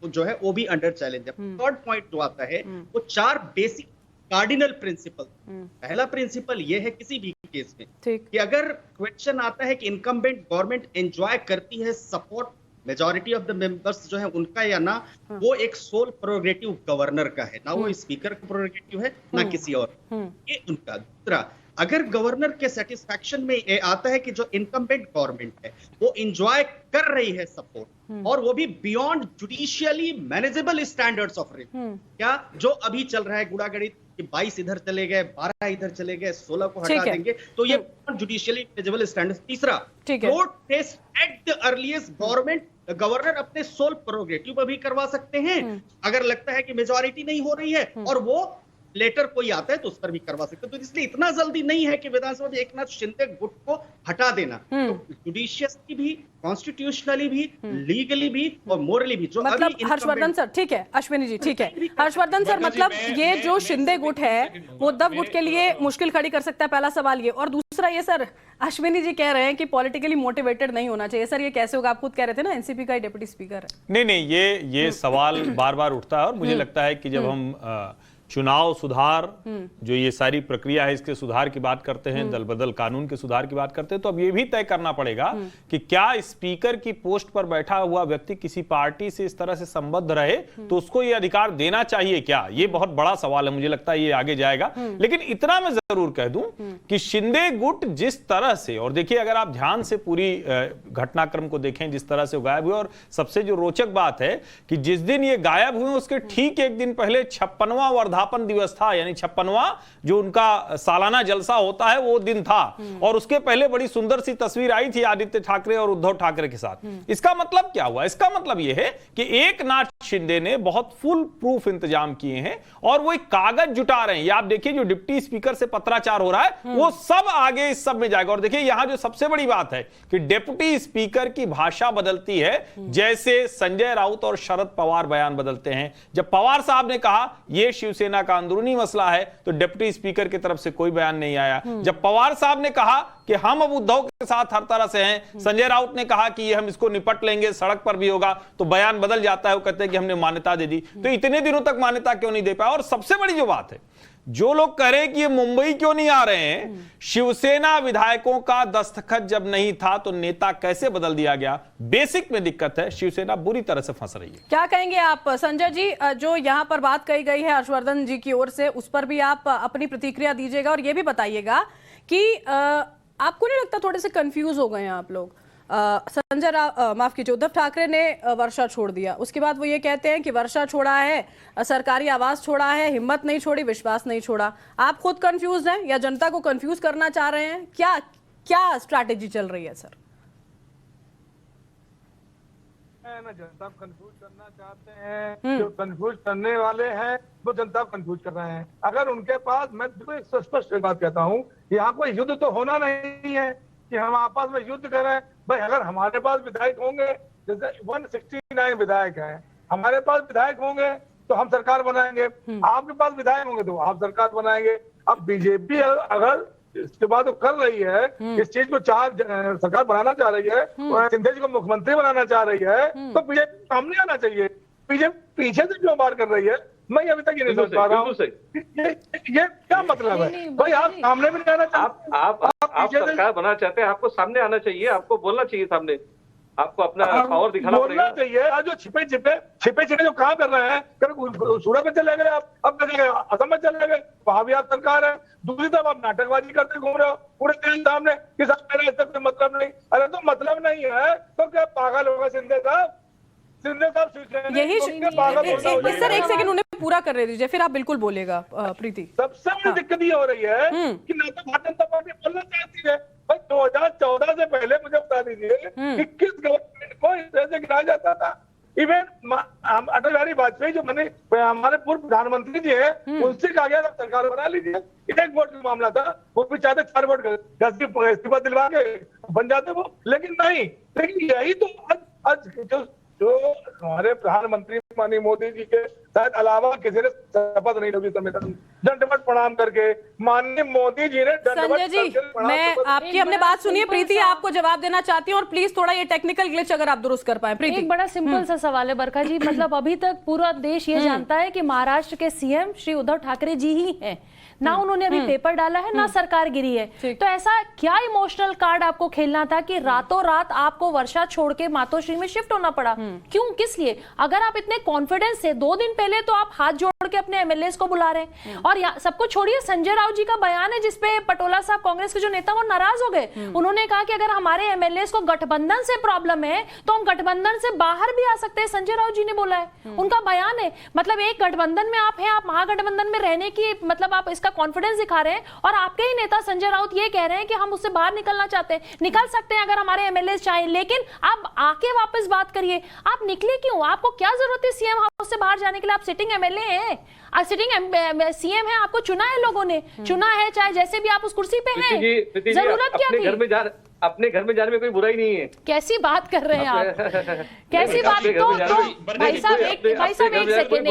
Speaker 13: जो है वो भी अंडर चैलेंज है। थर्ड पॉइंट जो आता है वो 4 बेसिक कार्डिनल प्रिंसिपल। पहला प्रिंसिपल ये है किसी भी केस में कि अगर क्वेश्चन आता है कि इनकम्बेंट गवर्नमेंट एंजॉय करती है support majority of the members जो है उनका या ना, वो एक सोल प्रोग्रेटिव गवर्नर का है, ना वो स्पीकर का प्रोग्रेटिव है ना किसी और, ये उनका। दूसरा, अगर गवर्नर के सेटिस्फैक्शन में ये आता है कि जो इनकम्बेंट गवर्नमेंट है वो एंजॉय कर रही है सपोर्ट, और वो भी beyond judicially manageable standards of rate, क्या जो अभी चल रहा है गुड़ागड़ित कि 22 इधर चले गए, 12 इधर चले गए, 16 को हटा देंगे, तो ये जुडिशियली मैनेजेबल स्टैंडर्ड्स। तीसरा, test at the earliest governor अपने सोल प्रोग्रेटिव अभी करवा सकते हैं अगर लगता है कि मेजॉरिटी नहीं हो रही है, और वो लेटर कोई आता है तो उस पर भी करवा सकते हैं। तो इसलिए इतना जल्दी नहीं है कि विधानसभा में एकनाथ शिंदे गुट को हटा देना। तो जुडिशियसली भी, कॉन्स्टिट्यूशनली भी, लीगली भी और मोरली भी। जो
Speaker 1: मतलब हर्षवर्धन सर, ठीक है अश्विनी जी, ठीक है हर्षवर्धन सर, मतलब ये जो शिंदे गुट है वो उद्धव गुट के लिए मुश्किल खड़ी कर सकता है, पहला सवाल ये। और दूसरा ये सर, अश्विनी जी कह रहे हैं कि पॉलिटिकली मोटिवेटेड नहीं होना चाहिए। सर ये कैसे होगा? आप खुद कह रहे थे ना एनसीपी का डिप्टी स्पीकर है।
Speaker 5: नहीं, ये सवाल बार बार उठता है, और मुझे लगता है कि जब हम चुनाव सुधार, जो ये सारी प्रक्रिया है, इसके सुधार की बात करते हैं, दल बदल कानून के सुधार की बात करते हैं, तो अब ये भी तय करना पड़ेगा कि क्या स्पीकर की पोस्ट पर बैठा हुआ व्यक्ति किसी पार्टी से इस तरह से संबद्ध रहे तो उसको ये अधिकार देना चाहिए क्या? ये बहुत बड़ा सवाल है, मुझे लगता है ये आगे जाएगा। लेकिन इतना मैं जरूर कह दूं कि शिंदे गुट जिस तरह से, और देखिए अगर आप ध्यान से पूरी घटनाक्रम को देखें, जिस तरह से गायब हुए, और सबसे जो रोचक बात है कि जिस दिन ये गायब हुए उसके ठीक एक दिन पहले 56वां वर्धापन दिवस था, यानी 56वां जो उनका सालाना जलसा होता है वो दिन था, और उसके पहले बड़ी सुंदर सी तस्वीर आई थी आदित्य ठाकरे और उद्धव ठाकरे के साथ। इसका मतलब क्या हुआ? इसका मतलब यह है कि एकनाथ शिंदे ने बहुत फुल प्रूफ इंतजाम किए हैं और वो एक कागज जुटा रहे हैं। ये आप देखिए जो डिप्टी स्पीकर से पत्राचार हो रहा है वो सब आगे इस सब में जाएगा। और देखिए यहां जो सबसे बड़ी बात है कि डिप्टी स्पीकर की भाषा बदलती है, जैसे संजय राउत और शरद पवार बयान बदलते हैं। जब पवार साहब ने कहा यह शिवसेना का अंदरूनी मसला है तो डिप्टी स्पीकर की तरफ से कोई बयान नहीं आया। जब पवार साहब ने कहा कि हम अब उद्धव के साथ हर तरह से हैं, संजय राउत ने कहा कि ये हम इसको निपट लेंगे, सड़क पर भी होगा, तो बयान बदल जाता है, वो कहते हैं कि हमने मान्यता दे दी। तो इतने दिनों तक मान्यता क्यों नहीं दे पाया? और सबसे बड़ी जो बात है, जो लोग कह रहे हैं कि ये मुंबई क्यों नहीं आ रहे हैं, शिवसेना विधायकों का दस्तखत जब नहीं था तो नेता कैसे बदल दिया गया? बेसिक में दिक्कत है, शिवसेना बुरी तरह से फंस रही है। क्या कहेंगे आप संजय जी? जो यहां पर बात कही गई है हर्षवर्धन जी की ओर से, उस पर भी आप अपनी प्रतिक्रिया दीजिएगा और यह भी बताइएगा कि आपको नहीं लगता थोड़े से कंफ्यूज हो गए हैं आप लोग?
Speaker 1: संजय माफ कीजिए, उद्धव ठाकरे ने वर्षा छोड़ दिया, उसके बाद वो ये कहते हैं कि वर्षा छोड़ा है, सरकारी आवास छोड़ा है, हिम्मत नहीं छोड़ी, विश्वास नहीं छोड़ा। आप खुद कंफ्यूज हैं या जनता को कंफ्यूज करना चाह रहे हैं? क्या क्या स्ट्रैटेजी चल रही है सर?
Speaker 9: जनता को कंफ्यूज करना चाहते हैं, जो कंफ्यूज करने वाले हैं वो जनता को कंफ्यूज कर रहे हैं। अगर उनके पास, मैं स्पष्ट बात कहता हूँ, यहाँ कोई युद्ध तो होना नहीं है कि हम आपस में युद्ध करें। भाई अगर हमारे पास विधायक होंगे, जैसे 169 विधायक हैं, हमारे पास विधायक होंगे तो हम सरकार बनाएंगे, आपके पास विधायक होंगे तो आप सरकार बनाएंगे। अब बीजेपी अगर इसके बाद तो कर रही है, इस चीज को सरकार बनाना चाह रही है और सिंधिया जी को मुख्यमंत्री बनाना चाह रही है, तो बीजेपी सामने आना चाहिए। बीजेपी पीछे से क्यों बात कर रही है, मैं अभी तक ये नहीं समझ पा रहा हूँ। ये क्या मतलब है? भाई आप सामने भी नहीं आना चाहते,
Speaker 12: आप सरकार बनाना चाहते हैं, आपको सामने आना चाहिए, आपको बोलना चाहिए सामने, आपको अपना पावर दिखाना पड़ेगा।
Speaker 9: बोलना चाहिए। आज जो छिपे छिपे जो काम कर रहे हैं, सूरत में चले गए आप, अब चले गए असम में चले गए, वहां भी आप सरकार है। दूसरी तरफ आप नाटकबाजी करते घूम रहे हो पूरे देश सामने कि साहब मेरा इससे कोई मतलब नहीं। अरे तो मतलब नहीं है तो क्या पागल होगा सिंधे साहब?
Speaker 1: यही सर, एक सेकंड उन्हें पूरा कर रहे दीजिए, फिर आप बिल्कुल बोलेगा प्रीति।
Speaker 9: सबसे बड़ी दिक्कत ये हो रही है कि ना तो भारतीय जनता पार्टी बोलना चाहती है। भाई 2014 से पहले मुझे बता दीजिए कि किस गवर्नमेंट को इस तरह से गिराया जाता था। इवन अटल बिहारी वाजपेयी जो हमारे पूर्व प्रधानमंत्री जी है, उनसे कहा गया सरकार बना लीजिए, एक वोट का मामला था, वो भी चाहते 4 वोट इस्तीफा दिलवा के बन जाते वो, लेकिन नहीं। लेकिन यही तो आज जो हमारे प्रधानमंत्री माननीय मोदी जी के शायद अलावा किसी ने शपथ नहीं ली, दंडवत प्रणाम करके माननीय मोदी जी ने।
Speaker 1: संजय जी, मैं आपकी हमने बात सुनिए, प्रीति आपको जवाब देना चाहती हूँ और प्लीज थोड़ा ये टेक्निकल ग्लिच अगर आप दुरुस्त कर पाए। प्रीति,
Speaker 10: एक बड़ा सिंपल सा सवाल है बरखा जी, मतलब अभी तक पूरा देश ये जानता है कि महाराष्ट्र के सीएम श्री उद्धव ठाकरे जी ही हैं, ना उन्होंने अभी पेपर डाला है, ना सरकार गिरी है। तो ऐसा क्या इमोशनल कार्ड आपको खेलना था कि रातों रात आपको वर्षा छोड़ के मातोश्री में शिफ्ट होना पड़ा? क्यों, किस लिए? अगर आप इतने कॉन्फिडेंस से 2 दिन पहले तो आप हाथ जोड़ के अपने एमएलएस को बुला रहे हैं, और सबको छोड़िए, संजय राउत जी का बयान है जिसपे पटोला साहब कांग्रेस के जो नेता वो नाराज हो गए। उन्होंने कहा कि अगर हमारे एमएलएस को गठबंधन से प्रॉब्लम है तो हम गठबंधन से बाहर भी आ सकते हैं, संजय राउत जी ने बोला है, उनका बयान है। मतलब एक गठबंधन में आप हैं, आप महागठबंधन में रहने की मतलब आप इसका कॉन्फिडेंस दिखा रहे हैं, और आपके ही नेता संजय राउत ये कह रहे हैं कि हम उससे बाहर निकलना चाहते हैं। निकल सकते हैं अगर हमारे एमएलए चाहें, लेकिन आप आके वापस बात करिए। आप निकले क्यों? आपको क्या जरूरत है सीएम हाउस से बाहर जाने के लिए? आप सिटिंग एमएलए हैं, आप सिटिंग सीएम है, आपको चुना है लोगों ने, चुना है, चाहे जैसे भी आप उस कुर्सी पे हैं। जरूरत क्या थी?
Speaker 12: अपने घर में जाने में कोई बुराई नहीं है।
Speaker 10: कैसी बात कर रहे हैं आप? कैसी बात? तो भाई साहब एक सेकंड,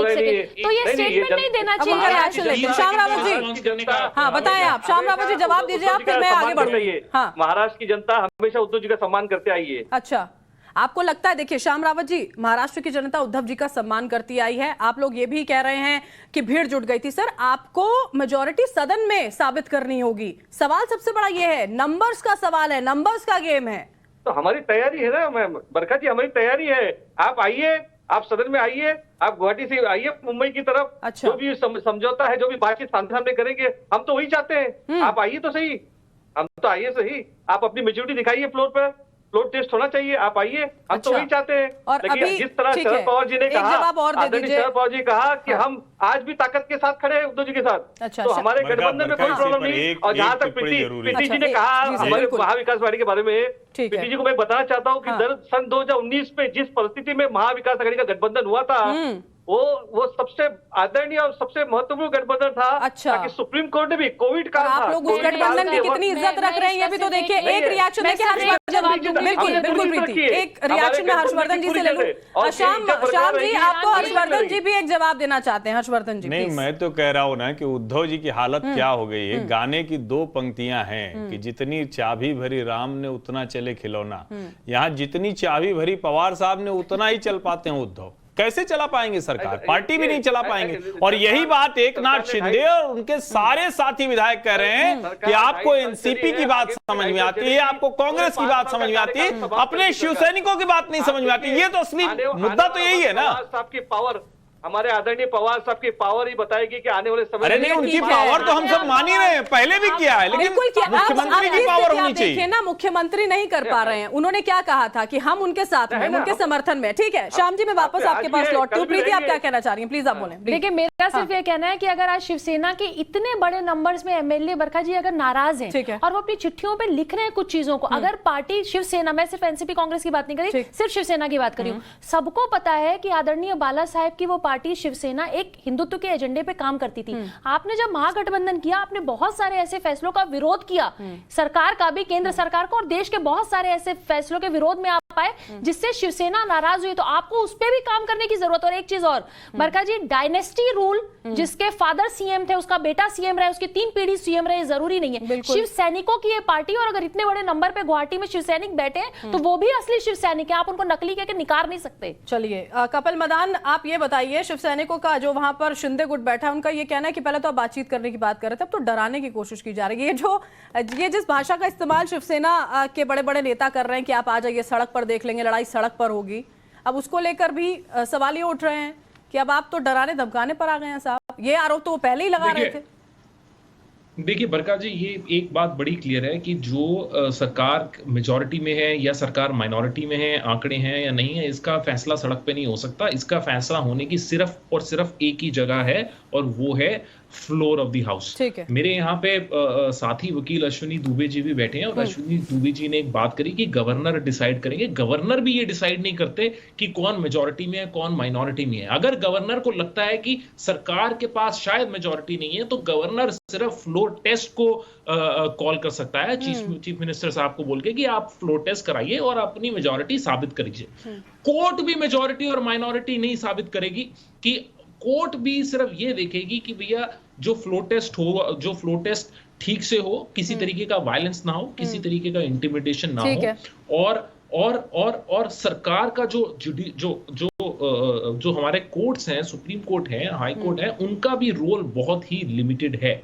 Speaker 10: तो ये स्टेटमेंट नहीं देना चाहिए।
Speaker 1: श्याम रावत जी, हाँ बताएं आप, श्याम रावत जी जवाब दीजिए आप, फिर मैं आगे बढ़ूंगी। हाँ,
Speaker 12: महाराष्ट्र की जनता हमेशा उद्धव जी का सम्मान करते आई है।
Speaker 1: अच्छा, आपको लगता है, देखिए श्याम रावत जी, महाराष्ट्र की जनता उद्धव जी का सम्मान करती आई है, आप लोग ये भी कह रहे हैं कि भीड़ जुट गई थी। सर, आपको मेजॉरिटी सदन में साबित करनी होगी। सवाल सबसे बड़ा ये है, नंबर्स का सवाल है, नंबर्स का गेम है।
Speaker 12: तो हमारी तैयारी है ना मैम, बरखा जी, हमारी तैयारी है। आप आइए, आप सदन में आइए, आप गुवाहाटी से आइए मुंबई की तरफ।
Speaker 1: अच्छा।
Speaker 12: जो भी समझौता है, जो भी बातचीत सामने करेंगे, हम तो वही चाहते हैं। आप आइए तो सही, हम तो आइए सही, आप अपनी मेच्योरिटी दिखाइए फ्लोर पर, फ्लोर टेस्ट होना चाहिए, आप आइए, हम तो वही चाहते हैं।
Speaker 1: और अभी
Speaker 12: जिस तरह शरद पवार जी ने कहा, शरद पवार जी कहा कि हम आज भी ताकत के साथ खड़े हैं उद्धव जी के साथ।
Speaker 1: अच्छा,
Speaker 12: तो हमारे गठबंधन में कोई प्रॉब्लम नहीं। और जहां तक पीटी जी ने कहा हमारे महाविकास आघाड़ी के बारे में, पीटी जी को मैं बताना चाहता हूँ कि सन 2019 में जिस परिस्थिति में महाविकास आघाड़ी का गठबंधन हुआ था, वो सबसे आदरणीय और सबसे महत्वपूर्ण गठबंधन था।
Speaker 1: अच्छा,
Speaker 12: ताकि सुप्रीम कोर्ट ने भी कोविड काल था,
Speaker 1: आप लोग उस गठबंधन की कितनी इज्जत रख रहे हैं ये भी तो देखिए। एक रिएक्शन देखिए हर्षवर्धन, बिल्कुल प्रीति, एक रिएक्शन में हर्षवर्धन जी से ले लूं। श्याम जी, आपको हर्षवर्धन जी भी एक जवाब देना चाहते हैं। हर्षवर्धन जी,
Speaker 5: नहीं, मैं तो कह रहा हूँ ना कि उद्धव जी की हालत क्या हो गई है। गाने की 2 पंक्तियां हैं कि जितनी चाबी भरी राम ने उतना चले खिलौना। यहाँ जितनी चाबी भरी पवार साहब ने उतना ही चल पाते हैं उद्धव। कैसे चला पाएंगे सरकार? पार्टी भी नहीं चला पाएंगे। और यही बात एकनाथ शिंदे और उनके सारे साथी विधायक कह रहे हैं कि आपको एनसीपी की बात समझ में आती है, आपको कांग्रेस की बात समझ में आती है, अपने शिव सैनिकों की बात नहीं समझ में आती। ये तो असली मुद्दा तो यही है ना।
Speaker 12: आपकी पावर हमारे आदरणीय पवार साहब की पावर ही बताएगी कि आने वाले समय
Speaker 5: अरे नहीं, उनकी पावर तो हम सब मान ही रहे हैं, पहले भी किया है, लेकिन मुख्यमंत्री की पावर होनी चाहिए।
Speaker 1: देखिए ना, मुख्यमंत्री नहीं कर पा रहे हैं। उन्होंने क्या कहा था कि हम उनके साथ में, उनके समर्थन में। ठीक है श्याम जी, मैं वापस आपके पास लौटती हूँ। प्रीति, आप क्या कहना चाह रही हैं? प्लीज आप बोलें।
Speaker 10: देखिए, मेरा सिर्फ ये कहना है कि अगर आज शिवसेना के इतने बड़े नंबर्स में एमएलए बरखा जी अगर नाराज हैं और वो अपनी चिट्ठियों पे लिख रहे हैं कुछ चीजों को, अगर पार्टी शिवसेना, मैं सिर्फ एनसीपी कांग्रेस की बात नहीं करी, सिर्फ शिवसेना की बात करी हूँ, सबको पता है कि आदरणीय बाला साहेब की वो पार्टी शिवसेना एक हिंदुत्व के एजेंडे पे काम करती थी। आपने जब महागठबंधन किया, आपने बहुत सारे ऐसे फैसलों का विरोध किया, सरकार का भी, केंद्र सरकार को, और देश के बहुत सारे ऐसे फैसलों के विरोध में आप आए जिससे शिवसेना नाराज हुई। तो आपको उस पर भी काम करने की जरूरत। और एक चीज और बरखा जी, डायनेस्टी रूल, जिसके फादर सीएम थे, उसका बेटा सीएम रहे, उसकी 3 पीढ़ी सीएम रहे, जरूरी नहीं है। शिव सैनिकों की ये पार्टी, और अगर इतने बड़े नंबर पे गुवाहाटी में शिव सैनिक बैठे हैं तो वो भी असली शिव सैनिक है, आप उनको नकली कहकर निकार नहीं सकते।
Speaker 1: चलिए कपिल मदान, आप ये बताइए, शिव सैनिकों का जो वहां पर शिंदे गुट बैठा है, उनका ये कहना है कि पहले तो आप बातचीत करने की बात कर रहे थे, अब तो डराने की कोशिश की जा रही है। ये जिस भाषा का इस्तेमाल शिवसेना के बड़े बड़े नेता कर रहे हैं कि आप आ जाइए, सड़क पर देख लेंगे, लड़ाई सड़क पर होगी, अब उसको लेकर भी सवाल ये उठ रहे हैं कि अब आप तो डराने धमकाने पर आ गए हैं साहब। ये आरोप तो वो पहले ही लगा रहे थे।
Speaker 11: देखिए बरका जी, ये एक बात बड़ी क्लियर है कि जो सरकार मेजॉरिटी में है या सरकार माइनॉरिटी में है, आंकड़े हैं या नहीं है, इसका फैसला सड़क पे नहीं हो सकता। इसका फैसला होने की सिर्फ और सिर्फ एक ही जगह है, और वो है फ्लोर ऑफ द हाउस। मेरे यहाँ पे साथी वकील अश्विनी दुबे जी भी बैठे हैं, और अश्विनी दुबे जी ने एक बात करी कि गवर्नर डिसाइड करेंगे। गवर्नर भी ये डिसाइड नहीं करते कि कौन मेजॉरिटी में है, कौन माइनॉरिटी में है। अगर गवर्नर को लगता है कि सरकार के पास शायद मेजॉरिटी नहीं है, तो गवर्नर सिर्फ फ्लोर टेस्ट को कॉल कर सकता है, चीफ मिनिस्टर साहब को बोल के कि आप फ्लोर टेस्ट कराइए और अपनी मेजॉरिटी साबित करिए। कोर्ट भी मेजॉरिटी और माइनॉरिटी नहीं साबित करेगी, कि कोर्ट भी सिर्फ ये देखेगी कि भैया जो फ्लोर टेस्ट हो, जो फ्लोर टेस्ट ठीक से हो, किसी तरीके का वायलेंस ना हो, किसी तरीके का इंटिमिडेशन ना हो, और सरकार का जो हमारे कोर्ट्स हैं, सुप्रीम कोर्ट है, हाई कोर्ट है, उनका भी रोल बहुत ही लिमिटेड है।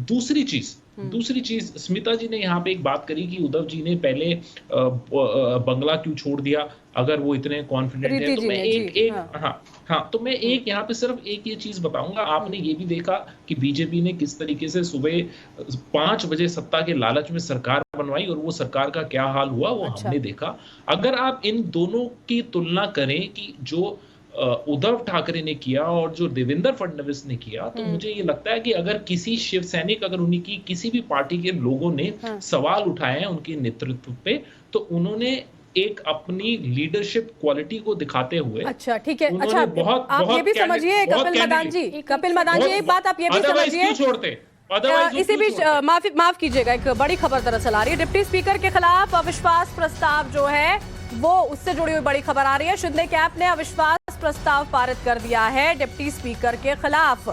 Speaker 11: दूसरी चीज स्मिता जी ने यहाँ पे एक बात करी कि उद्धव जी ने पहले बंगला क्यों छोड़ दिया, अगर वो इतने कॉन्फिडेंट है। तो मैं यहाँ पे सिर्फ एक ये चीज बताऊंगा। आपने ये भी देखा कि बीजेपी ने किस तरीके से सुबह 5 बजे सत्ता के लालच में सरकार बनवाई, और वो सरकार का क्या हाल हुआ वो हमने देखा। अगर आप इन दोनों की तुलना करें कि जो उद्धव ठाकरे ने किया और जो देवेंद्र फडणवीस ने किया, तो मुझे ये लगता है कि अगर किसी शिव सैनिक, अगर उनकी किसी भी पार्टी के लोगों ने सवाल उठाए हैं उनके नेतृत्व पे, तो उन्होंने एक अपनी लीडरशिप क्वालिटी को दिखाते हुए,
Speaker 1: अच्छा ठीक है, अच्छा आप ये भी समझिए कपिल मदान जी, एक बात आप ये भी समझिए, इसी बीच माफ कीजिएगा, एक बड़ी खबर दरअसल आ रही है। डिप्टी स्पीकर के खिलाफ अविश्वास प्रस्ताव जो है वो, उससे जुड़ी हुई बड़ी खबर आ रही है। शिंदे कैंप ने अविश्वास प्रस्ताव पारित कर दिया है डिप्टी स्पीकर के खिलाफ।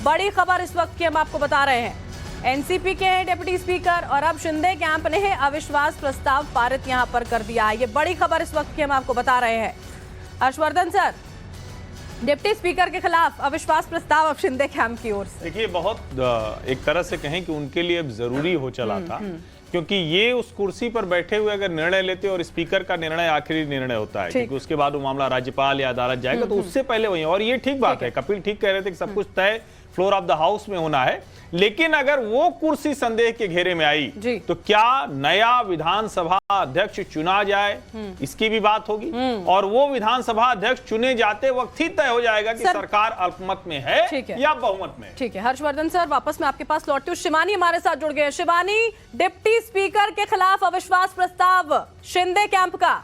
Speaker 1: बड़ी खबर इस वक्त की हम आपको बता रहे हैं। एनसीपी के डिप्टी स्पीकर और अब शिंदे कैंप ने अविश्वास प्रस्ताव पारित यहां पर कर दिया है। ये बड़ी खबर इस वक्त की हम आपको बता रहे हैं। हर्षवर्धन सर, डिप्टी स्पीकर के खिलाफ अविश्वास प्रस्ताव अब शिंदे कैंप की ओर से, देखिए
Speaker 5: बहुत एक तरह से कहें कि उनके लिए अब जरूरी हो चला था, क्योंकि ये उस कुर्सी पर बैठे हुए अगर निर्णय लेते, और स्पीकर का निर्णय आखिरी निर्णय होता है, क्योंकि उसके बाद वो मामला राज्यपाल या अदालत जाएगा, तो उससे पहले वही। और ये ठीक बात है, कपिल ठीक कह रहे थे कि सब कुछ तय फ्लोर ऑफ द हाउस में होना है, लेकिन अगर वो कुर्सी संदेह के घेरे में आई तो क्या नया विधानसभा अध्यक्ष चुना जाए, इसकी भी बात होगी। और वो विधानसभा अध्यक्ष चुने जाते वक्त ही तय हो जाएगा कि सरकार अल्पमत में है या बहुमत में।
Speaker 1: ठीक है हर्षवर्धन सर, वापस मैं आपके पास लौटती हूँ। शिवानी हमारे साथ जुड़ गए। शिवानी, डिप्टी स्पीकर के खिलाफ अविश्वास प्रस्ताव शिंदे कैंप का।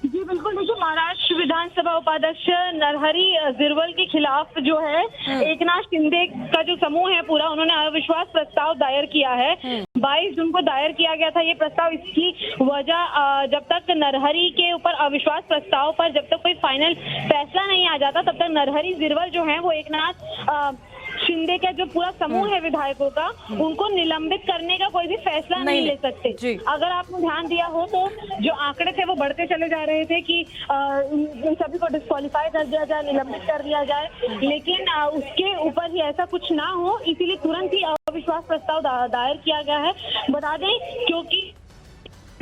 Speaker 14: जी बिल्कुल, देखिए महाराष्ट्र विधानसभा उपाध्यक्ष नरहरी झिरवल के खिलाफ जो है एकनाथ शिंदे का जो समूह है पूरा, उन्होंने अविश्वास प्रस्ताव दायर किया है। 22 जून को दायर किया गया था ये प्रस्ताव। इसकी वजह, जब तक नरहरी के ऊपर अविश्वास प्रस्ताव पर जब तक कोई फाइनल फैसला नहीं आ जाता, तब तक नरहरी झिरवल जो है वो एकनाथ शिंदे का जो पूरा समूह है विधायकों का, उनको निलंबित करने का कोई भी फैसला नहीं ले सकते। अगर आपने ध्यान दिया हो तो जो आंकड़े थे वो बढ़ते चले जा रहे थे कि इन सभी को डिस्क्वालीफाई कर दिया जाए, निलंबित कर दिया जाए, लेकिन उसके ऊपर ही ऐसा कुछ ना हो, इसीलिए तुरंत ही अविश्वास प्रस्ताव दायर किया गया है। बता दें क्योंकि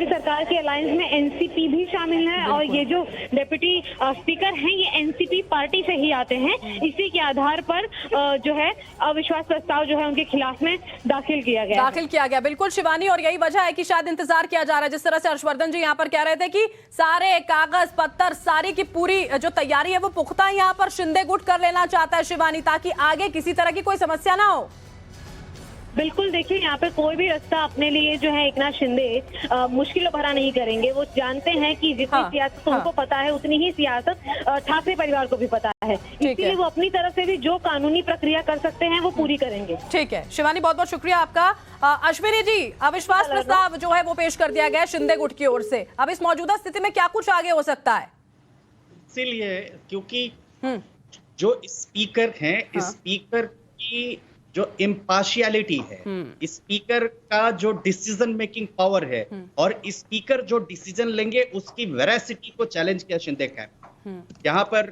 Speaker 14: सरकार के अलायंस में एनसीपी भी शामिल है और ये जो डिप्टी स्पीकर हैं ये एनसीपी पार्टी से ही आते हैं। इसी के आधार पर जो है अविश्वास प्रस्ताव जो है उनके खिलाफ में दाखिल किया गया।
Speaker 1: बिल्कुल शिवानी, और यही वजह है कि शायद इंतजार किया जा रहा है। जिस तरह से हर्षवर्धन जी यहाँ पर कह रहे थे कि सारे कागज पत्तर सारी की पूरी जो तैयारी है वो पुख्ता यहाँ पर शिंदे गुट कर लेना चाहता है शिवानी, ताकि आगे किसी तरह की कोई समस्या ना हो।
Speaker 14: बिल्कुल, देखिए यहाँ पे कोई भी रास्ता अपने लिए जो है एकनाथ शिंदे मुश्किल भरा नहीं करेंगे। वो जानते हैं कि जितनी सियासत उनको पता है उतनी ही सियासत ठाकरे परिवार को भी पता है, इसलिए वो अपनी तरफ से भी जो कानूनी प्रक्रिया कर सकते हैं वो पूरी करेंगे।
Speaker 1: ठीक है शिवानी, बहुत बहुत शुक्रिया आपका। अश्विनी जी, अविश्वास प्रस्ताव जो है वो पेश कर दिया गया शिंदे गुट की ओर से। अब इस मौजूदा स्थिति में क्या कुछ आगे हो सकता है?
Speaker 13: इसीलिए क्योंकि जो स्पीकर हैं, स्पीकर की जो इम्पार्शियलिटी है, स्पीकर का जो डिसीजन मेकिंग पावर है और स्पीकर जो डिसीजन लेंगे उसकी वेरासिटी को चैलेंज किया शिंदे कैंप। यहाँ पर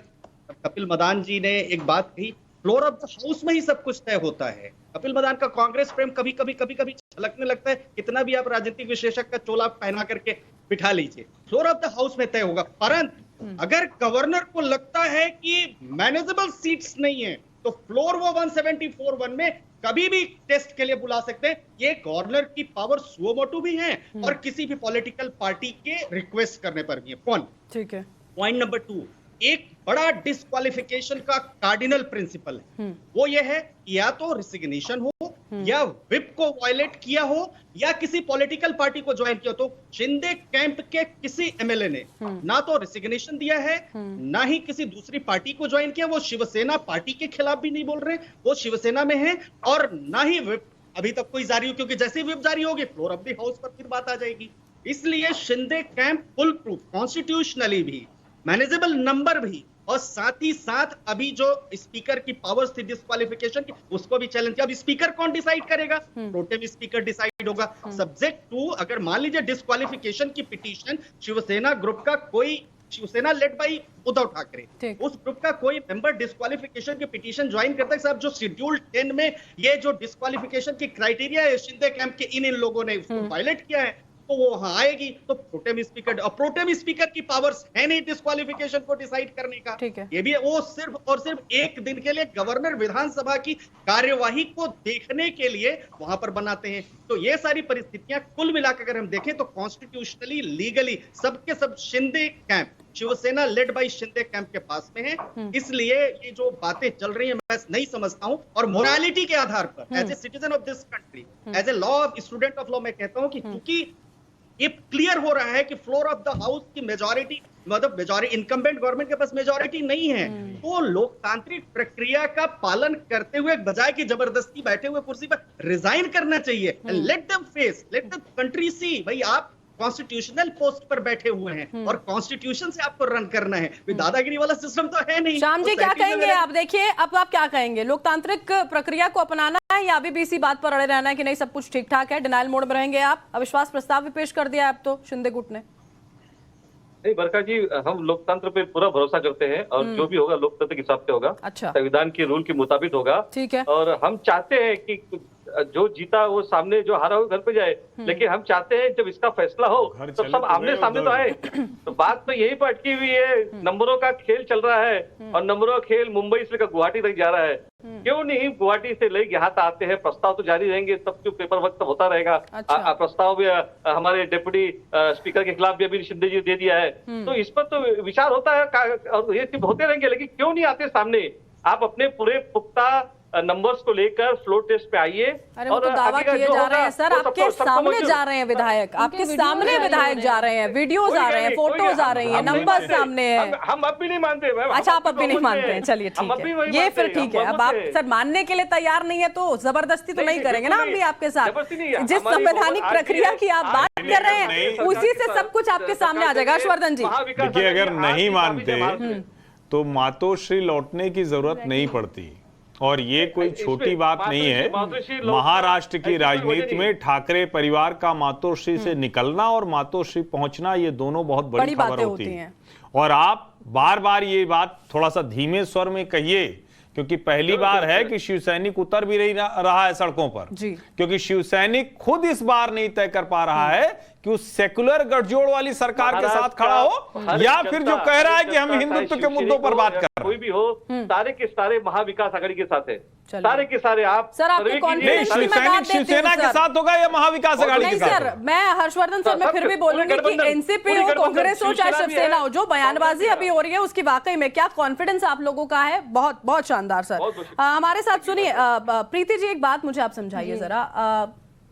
Speaker 13: कपिल मदान जी ने एक बात कही, फ्लोर ऑफ द हाउस में ही सब कुछ तय होता है। कपिल मदान का कांग्रेस प्रेम कभी कभी झलकने लगता है, कितना भी आप राजनीतिक विश्लेषक का चोला पहना करके बिठा लीजिए, फ्लोर ऑफ द हाउस में तय होगा। परंतु अगर गवर्नर को लगता है कि मैनेजेबल सीट्स नहीं है तो फ्लोर वो 174-1 में कभी भी टेस्ट के लिए बुला सकते हैं। ये गवर्नर की पावर सुओ मोटो भी है और किसी भी पॉलिटिकल पार्टी के रिक्वेस्ट करने पर भी है।
Speaker 1: ठीक है।
Speaker 13: पॉइंट नंबर 2, एक बड़ा डिस्क्वालिफिकेशन का कार्डिनल प्रिंसिपल है, वो ये है या तो रिसिग्नेशन हो या व्हिप को वायलेट किया हो या किसी पॉलिटिकल पार्टी को ज्वाइन किया। तो शिंदे कैंप के किसी एमएलए ने ना तो रिसिग्नेशन दिया है ना ही किसी दूसरी पार्टी को ज्वाइन किया। वो शिवसेना पार्टी के खिलाफ भी नहीं बोल रहे, वो शिवसेना में है, और ना ही व्हिप अभी तक कोई जारी हो, क्योंकि जैसे ही व्हिप जारी होगी फ्लोर ऑफ द हाउस पर फिर बात आ जाएगी। इसलिए Shinde camp full proof, constitutionally भी, मैनेजेबल नंबर भी, और साथ ही साथ अभी जो स्पीकर की पावर्स थी डिस्क्वालिफिकेशन की उसको भी चैलेंज किया। अब स्पीकर कौन डिसाइड करेगा? प्रोटेम स्पीकर डिसाइड होगा। सब्जेक्ट टू, अगर मान लीजिए डिस्क्वालिफिकेशन की पिटीशन शिवसेना ग्रुप का कोई, शिवसेना लेड बाई उद्धव ठाकरे, उस ग्रुप का कोई मेंबर डिस्क्वालिफिकेशन की पिटीशन ज्वाइन करता है, साहब जो शेड्यूल 10 में ये जो डिस्क्वालिफिकेशन की क्राइटेरिया है शिंदे कैंप के इन लोगों ने उसको वायलेट किया है, तो वो वहां आएगी। तो प्रोटेम स्पीकर, और प्रोटेम स्पीकर की पावर्स है नहीं डिस्क्वालिफिकेशन को डिसाइड करने का। ये भी वो सिर्फ और सिर्फ एक दिन के लिए गवर्नर विधानसभा की कार्यवाही को देखने के लिए वहां पर बनाते हैं। तो ये सारी परिस्थितियां कुल मिलाकर अगर हम देखें तो कॉन्स्टिट्यूशनली, लीगली सबके सब Shinde camp, Shivsena led by Shinde camp के पास में है। इसलिए ये जो बातें चल रही है मैं नहीं समझता हूं, और मोरालिटी के आधार पर as a citizen of this country, as a law of student of law, मैं कहता हूं कि क्योंकि ये क्लियर हो रहा है कि फ्लोर ऑफ द हाउस की मेजॉरिटी, मतलब मेजॉरिटी इनकम्बेंट गवर्नमेंट के पास मेजॉरिटी नहीं है, तो लोकतांत्रिक प्रक्रिया का पालन करते हुए बजाय कि जबरदस्ती बैठे हुए कुर्सी पर रिजाइन करना चाहिए। Let them face, let the country see, भाई आप कॉन्स्टिट्यूशनल पोस्ट पर बैठे हुए हैं और कॉन्स्टिट्यूशन से आपको रन करना है, दादागिरी वाला सिस्टम तो है नहीं।
Speaker 1: श्याम जी क्या कहेंगे आप? देखिए अब आप क्या कहेंगे, लोकतांत्रिक प्रक्रिया को अपनाना है या अभी भी इसी बात पर अड़े रहना है कि नहीं सब कुछ ठीक ठाक है, डिनाइल मोड में रहेंगे आप? अविश्वास प्रस्ताव भी पेश कर दिया अब तो शिंदे गुट ने।
Speaker 12: नहीं बरका जी, हम लोकतंत्र पे पूरा भरोसा करते हैं और जो भी होगा लोकतंत्र के हिसाब से होगा।
Speaker 1: अच्छा।
Speaker 12: संविधान के रूल के मुताबिक होगा।
Speaker 1: ठीक है।
Speaker 12: और हम चाहते हैं कि जो जीता वो सामने, जो हारा हो घर पे जाए, लेकिन हम चाहते हैं जब इसका फैसला हो तो सब आमने सामने तो आए। तो बात तो यही पर अटकी हुई है, नंबरों का खेल चल रहा है और नंबरों का खेल मुंबई से लेकर गुवाहाटी तक जा रहा है। क्यों नहीं गुवाहाटी से लेकर यहाँ तक आते हैं, प्रस्ताव तो जारी रहेंगे, सब जो पेपर वर्क होता रहेगा। प्रस्ताव भी हमारे डिप्टी स्पीकर के खिलाफ भी अभी शिंदे जी दे दिया है, तो इस पर तो विचार होता है और ये सिर्फ होते रहेंगे, लेकिन क्यों नहीं आते सामने? आप अपने पूरे पुख्ता नंबर्स को लेकर फ्लोर टेस्ट पे आइए।
Speaker 1: अरे वो तो दावा किए जा रहे हैं सर, आपके सामने जा रहे हैं विधायक, आपके सामने विधायक जा रहे हैं, वीडियोज आ रहे हैं, फोटोज आ रही हैं, नंबर सामने है।
Speaker 12: हम अब भी नहीं मानते।
Speaker 1: अच्छा आप अब भी नहीं मानते हैं, चलिए ठीक है, ये फिर ठीक है। अब आप सर मानने के लिए तैयार नहीं है तो जबरदस्ती तो नहीं करेंगे ना हम भी आपके साथ। जिस संवैधानिक प्रक्रिया की आप बात कर रहे हैं उसी से सब कुछ आपके सामने आ जाएगा। हर्षवर्धन जी
Speaker 5: देखिए, अगर नहीं मानते तो मातोश्री लौटने की जरूरत नहीं पड़ती, और ये कोई छोटी बात नहीं है। महाराष्ट्र की राजनीति में ठाकरे परिवार का मातोश्री से निकलना और मातोश्री पहुंचना, ये दोनों बहुत बड़ी खबर होती है। और आप बार बार ये बात थोड़ा सा धीमे स्वर में कहिए, क्योंकि पहली बार है कि शिवसैनिक उतर भी नहीं रहा है सड़कों पर, क्योंकि शिवसैनिक खुद इस बार नहीं तय कर पा रहा है कि उस सेकुलर गठजोड़ वाली सरकार के साथ खड़ा हो, या फिर जो कह रहा है कि हम हिंदुत्व के मुद्दों पर बात कर रहे हैं।
Speaker 12: कोई भी हो, सारे के सारे महाविकास आघाड़ी के साथ है, सारे के सारे। आप
Speaker 1: सर, आपके कॉन्फिडेंस की मैं बात देती हूं
Speaker 5: शिवसेना के साथ होगा या महाविकास आघाड़ी के साथ?
Speaker 1: सर, मैं हर्षवर्धन सर, मैं फिर भी बोलूंगी कि एनसीपी हो, कांग्रेस हो, चाहे शिवसेना हो, जो बयानबाजी अभी हो रही है उसकी वाकई में क्या कॉन्फिडेंस आप लोगों का है? बहुत बहुत शानदार सर। हमारे साथ सुनिए प्रीति जी, एक बात मुझे आप समझाइए जरा।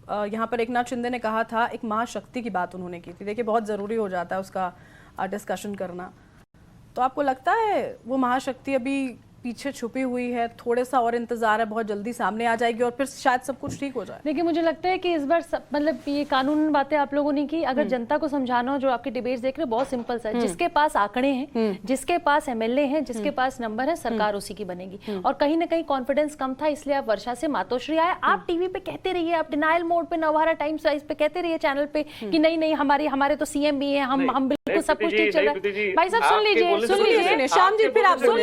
Speaker 1: यहाँ पर एकनाथ शिंदे ने कहा था, एक महाशक्ति की बात उन्होंने की थी। देखिए, बहुत जरूरी हो जाता है उसका डिस्कशन करना। तो आपको लगता है वो महाशक्ति अभी पीछे छुपी हुई है, थोड़ा सा और इंतजार है, बहुत जल्दी सामने आ जाएगी और फिर शायद सब कुछ ठीक हो जाए?
Speaker 10: देखिए, मुझे लगता है कि इस बार मतलब ये कानून बातें आप लोगों ने की, अगर जनता को समझाना हो, जो आपके डिबेट्स देख रहे हो, बहुत सिंपल सा है। जिसके पास आंकड़े हैं, जिसके पास एमएलए हैं, जिसके पास नंबर है, सरकार उसी की बनेगी। और कहीं ना कहीं कॉन्फिडेंस कम था, इसलिए आप वर्षा से मातोश्री आए। आप टीवी पे कहते रहिए, आप डिनाइल मोड पे, नवभारत टाइम्स पे कहते रहिए चैनल पे कि नहीं नहीं हमारे तो सीएम भी है, हम बिल्कुल सब कुछ ठीक चल रहा है। भाई साहब सुन लीजिए
Speaker 1: श्याम जी, फिर आप
Speaker 10: सुन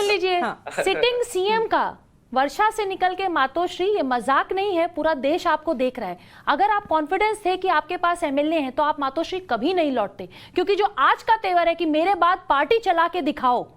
Speaker 10: लीजिए सिटिंग सीएम का वर्षा से निकल के मातोश्री, ये मजाक नहीं है, पूरा देश आपको देख रहा है। अगर आप कॉन्फिडेंस थे कि आपके पास एमएलए हैं तो आप मातोश्री कभी नहीं लौटते, क्योंकि जो आज का तेवर है कि मेरे बाद पार्टी चला के दिखाओ,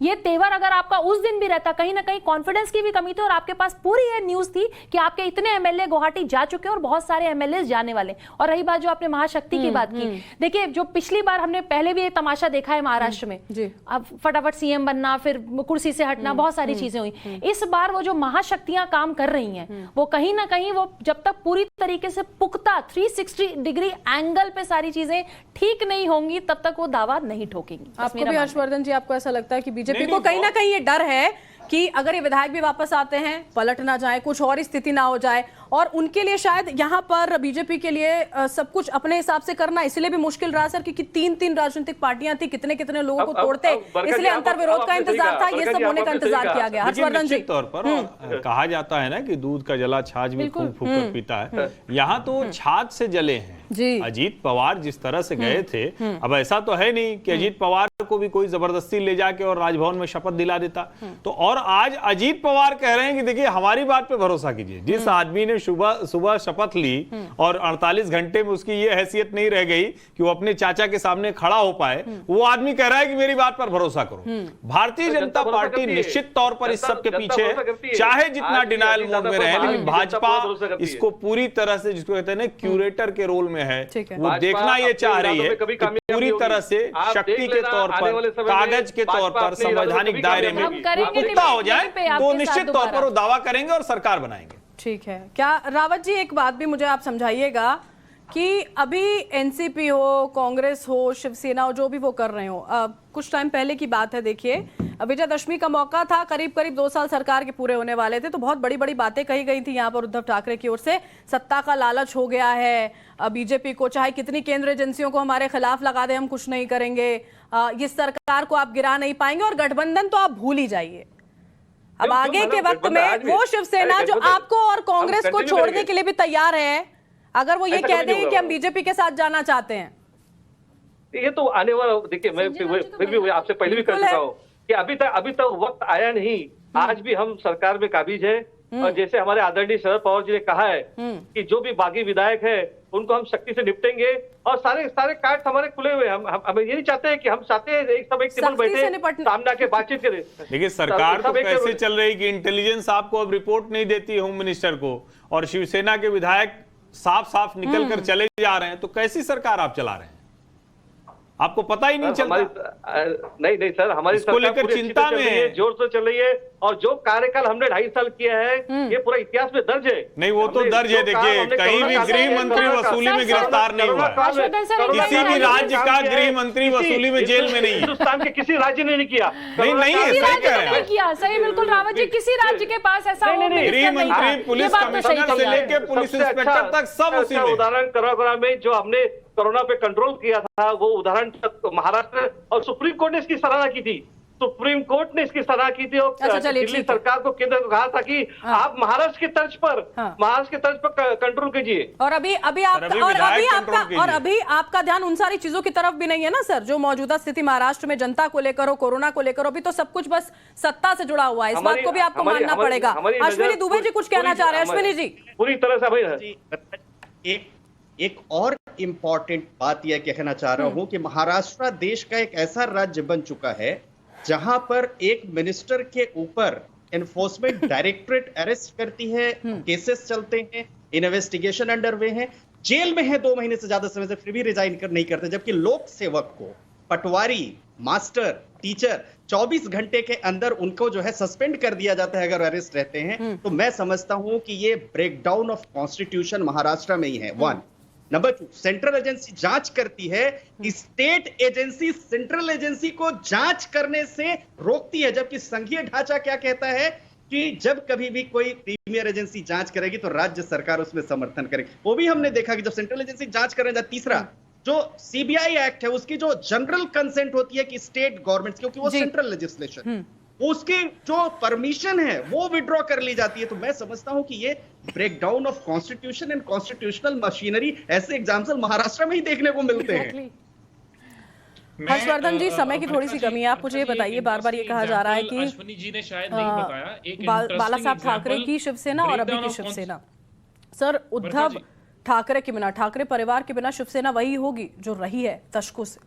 Speaker 10: ये तेवर अगर आपका उस दिन भी रहता, कहीं ना कहीं कॉन्फिडेंस की भी कमी थी और आपके पास पूरी ये न्यूज थी कि आपके इतने एमएलए गुवाहाटी जा चुके हैं और बहुत सारे एमएलए जाने वाले। और रही बात जो आपने महाशक्ति की बात की, देखिए जो पिछली बार हमने पहले भी ये तमाशा देखा है महाराष्ट्र में, अब फटाफट सीएम बनना, फिर कुर्सी से हटना, बहुत सारी चीजें हुई। इस बार वो जो महाशक्तियां काम कर रही हैं, वो कहीं ना कहीं वो जब तक पूरी तरीके से पुख्ता 360 डिग्री एंगल पे सारी चीजें ठीक नहीं होंगी, तब तक वो दावा नहीं ठोकेंगी।
Speaker 1: आपको भी हर्षवर्धन जी, आपको ऐसा लगता है कि बीजेपी को कहीं ना कहीं ये डर है कि अगर ये विधायक भी वापस आते हैं, पलट ना जाए, कुछ और स्थिति ना हो जाए, और उनके लिए शायद यहाँ पर बीजेपी के लिए सब कुछ अपने हिसाब से करना इसलिए भी मुश्किल रहा सर, क्योंकि तीन राजनीतिक पार्टियां थी, कितने कितने लोगों को तोड़ते, इसलिए अंतर्विरोध का इंतजार था, ये सब होने का इंतजार किया गया। हर्षवर्धन जी,
Speaker 5: तौर पर कहा जाता है ना कि दूध का जला छाछ भी फूंक फूंक कर पीता है, यहाँ तो छाछ से जले हैं। अजीत पवार जिस तरह से गए थे, अब ऐसा तो है नहीं कि अजीत पवार को भी कोई जबरदस्ती ले जाके और राजभवन में शपथ दिला देता। तो और आज अजीत पवार कह रहे हैं कि देखिए हमारी बात पे भरोसा कीजिए। जिस आदमी ने सुबह शपथ ली और 48 घंटे में उसकी ये हैसियत नहीं रह गई कि वो अपने चाचा के सामने खड़ा हो पाए, वो आदमी कह रहा है कि मेरी बात पर भरोसा करो। भारतीय जनता पार्टी निश्चित तौर पर इस सब के पीछे है, चाहे जितना डिनायल मोड में रहे, लेकिन भाजपा इसको पूरी तरह से, जिसको कहते हैं ना, क्यूरेटर के रोल में है। वो देखना ये चाह रही है कि पूरी तरह से शक्ति के तौर पर, कागज के तौर पर, संवैधानिक दायरे में पुख्ता हो जाए तो निश्चित तौर पर वो दावा करेंगे और सरकार बनाएंगे।
Speaker 1: ठीक है। क्या रावत जी, एक बात भी मुझे आप समझाइएगा कि अभी एनसीपी हो, कांग्रेस हो, शिवसेना हो, जो भी वो कर रहे हो, कुछ टाइम पहले की बात है, देखिए विजयदशमी का मौका था, करीब 2 साल सरकार के पूरे होने वाले थे, तो बहुत बड़ी बड़ी बातें कही गई थी यहाँ पर उद्धव ठाकरे की ओर से। सत्ता का लालच हो गया है बीजेपी को, चाहे कितनी केंद्र एजेंसियों को हमारे खिलाफ लगा दे, हम कुछ नहीं करेंगे, ये सरकार को आप गिरा नहीं पाएंगे, और गठबंधन तो आप भूल ही जाइए। अब आगे के वक्त में वो शिवसेना जो आपको और कांग्रेस को छोड़ने के लिए भी तैयार है, अगर वो ये कह देंगे कि हम बीजेपी के साथ जाना चाहते हैं,
Speaker 12: ये तो आने वाला, देखिए मैं फिर भी आपसे पहले भी कर चुका हूँ कि अभी तक वक्त आया नहीं। आज भी हम सरकार में काबिज है, और जैसे हमारे आदरणीय शरद पवार जी ने कहा है कि जो भी बागी विधायक है उनको हम शक्ति से निपटेंगे, और सारे कार्ड हमारे खुले हुए हैं। हम ये नहीं चाहते हैं कि, हम चाहते हैं एक सब एक टेबल बैठे, सामने आके बातचीत करें।
Speaker 5: देखिए सरकार तो कैसे चल रही कि इंटेलिजेंस आपको अब रिपोर्ट नहीं देती होम मिनिस्टर को, और शिवसेना के विधायक साफ निकल कर चले जा रहे हैं, तो कैसी सरकार आप चला रहे हैं? आपको पता ही नहीं चलता।
Speaker 12: नहीं सर, हमारी
Speaker 5: इसको लेकर चिंता में है,
Speaker 12: जोर से चल रही है, और जो कार्यकाल हमने 2.5 साल किया है, ये पूरा इतिहास में दर्ज है।
Speaker 5: नहीं, वो तो दर्ज है। देखिए कहीं भी गृह मंत्री वसूली में गिरफ्तार नहीं हुआ, किसी भी राज्य का गृह मंत्री वसूली में जेल में नहीं है।
Speaker 12: हिंदुस्तान के किसी राज्य ने नहीं किया।
Speaker 5: नहीं है, सही कह रहे हैं।
Speaker 10: सही, बिल्कुल रावत जी, किसी राज्य के पास ऐसा
Speaker 5: गृह मंत्री, पुलिस कमिश्नर से लेकर पुलिस इंस्पेक्टर तक सब उसी में।
Speaker 12: उदाहरण कोरोना में जो हमने कोरोना पे कंट्रोल किया था, वो उदाहरण महाराष्ट्र और सुप्रीम कोर्ट ने इसकी सराहना की थी। सुप्रीम कोर्ट ने इसकी सराहना की थी, और दिल्ली सरकार को, केंद्र को कहा था कि आप महाराष्ट्र के तर्ज पर कंट्रोल कीजिए।
Speaker 1: और अभी आपका ध्यान उन सारी चीजों की तरफ भी नहीं है ना सर, जो मौजूदा स्थिति महाराष्ट्र में जनता को लेकर हो, कोरोना को लेकर हो, अभी तो सब कुछ बस सत्ता से जुड़ा हुआ है। इस बात को भी आपको मानना पड़ेगा। अश्विनी दुबे जी कुछ कहना चाह रहे हैं। अश्विनी जी,
Speaker 12: पूरी तरह से
Speaker 13: एक और इम्पॉर्टेंट बात यह कहना चाह रहा हूं कि महाराष्ट्र देश का एक ऐसा राज्य बन चुका है जहां पर एक मिनिस्टर के ऊपर एनफोर्समेंट डायरेक्टरेट अरेस्ट करती है, केसेस चलते हैं, इन्वेस्टिगेशन अंडरवे है, जेल में है 2 महीने से ज्यादा समय से, फिर भी रिजाइन नहीं करते, जबकि लोक सेवक को, पटवारी, मास्टर, टीचर 24 घंटे के अंदर उनको जो है सस्पेंड कर दिया जाता है अगर अरेस्ट रहते हैं। तो मैं समझता हूं कि ये ब्रेकडाउन ऑफ कॉन्स्टिट्यूशन महाराष्ट्र में ही है। 1 नंबर 2, सेंट्रल एजेंसी जांच करती है, स्टेट एजेंसी सेंट्रल एजेंसी को जांच करने से रोकती है, जबकि संघीय ढांचा क्या कहता है कि जब कभी भी कोई प्रीमियर एजेंसी जांच करेगी तो राज्य सरकार उसमें समर्थन करेगी। वो भी हमने देखा कि जब सेंट्रल एजेंसी जांच करने जाती, तीसरा जो सीबीआई एक्ट है उसकी जो जनरल कंसेंट होती है कि स्टेट गवर्नमेंट, क्योंकि वो सेंट्रल लेजिस्लेशन, उसकी जो परमिशन है वो विड्रॉ कर ली जाती है। तो मैं समझता हूं कि ये breakdown of constitution and constitutional machinery ऐसे एग्जाम्पल महाराष्ट्र में ही देखने को मिलते हैं।
Speaker 1: हर्षवर्धन जी, समय की थोड़ी सी कमी है, आप मुझे बताइए, बार बार ये कहा जा रहा है कि
Speaker 11: अश्विनी जी ने शायद नहीं बताया, एक
Speaker 1: बाला साहब ठाकरे की शिवसेना और अभी की शिवसेना, सर उद्धव ठाकरे के बिना, ठाकरे परिवार के बिना शिवसेना वही होगी जो रही है दशकों से?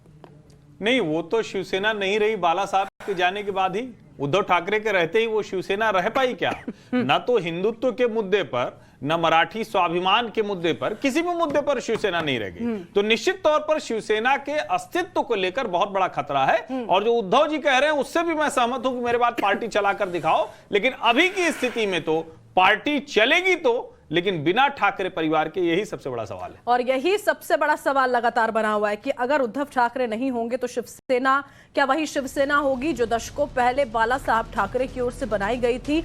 Speaker 5: नहीं, वो तो शिवसेना नहीं रही बाला साहब के जाने के बाद ही। उद्धव ठाकरे के रहते ही वो शिवसेना रह पाई क्या? न तो हिंदुत्व के मुद्दे पर, न मराठी स्वाभिमान के मुद्दे पर, किसी भी मुद्दे पर शिवसेना नहीं रह गई। तो निश्चित तौर पर शिवसेना के अस्तित्व को लेकर बहुत बड़ा खतरा है। और जो उद्धव जी कह रहे हैं उससे भी मैं सहमत हूं कि मेरे बाद पार्टी चलाकर दिखाओ, लेकिन अभी की स्थिति में तो पार्टी चलेगी तो, लेकिन बिना ठाकरे परिवार के, यही सबसे बड़ा सवाल है।
Speaker 1: और यही सबसे बड़ा सवाल लगातार बना हुआ है कि अगर उद्धव ठाकरे नहीं होंगे तो शिवसेना क्या वही शिवसेना होगी जो दशकों पहले बाला साहब ठाकरे की ओर से बनाई गई थी,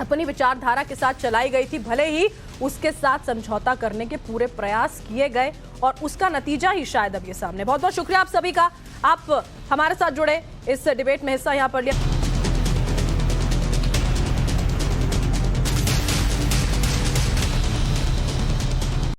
Speaker 1: अपनी विचारधारा के साथ चलाई गई थी, भले ही उसके साथ समझौता करने के पूरे प्रयास किए गए और उसका नतीजा ही शायद अब ये सामने। बहुत बहुत शुक्रिया आप सभी का, आप हमारे साथ जुड़े, इस डिबेट में हिस्सा यहां पर लिया।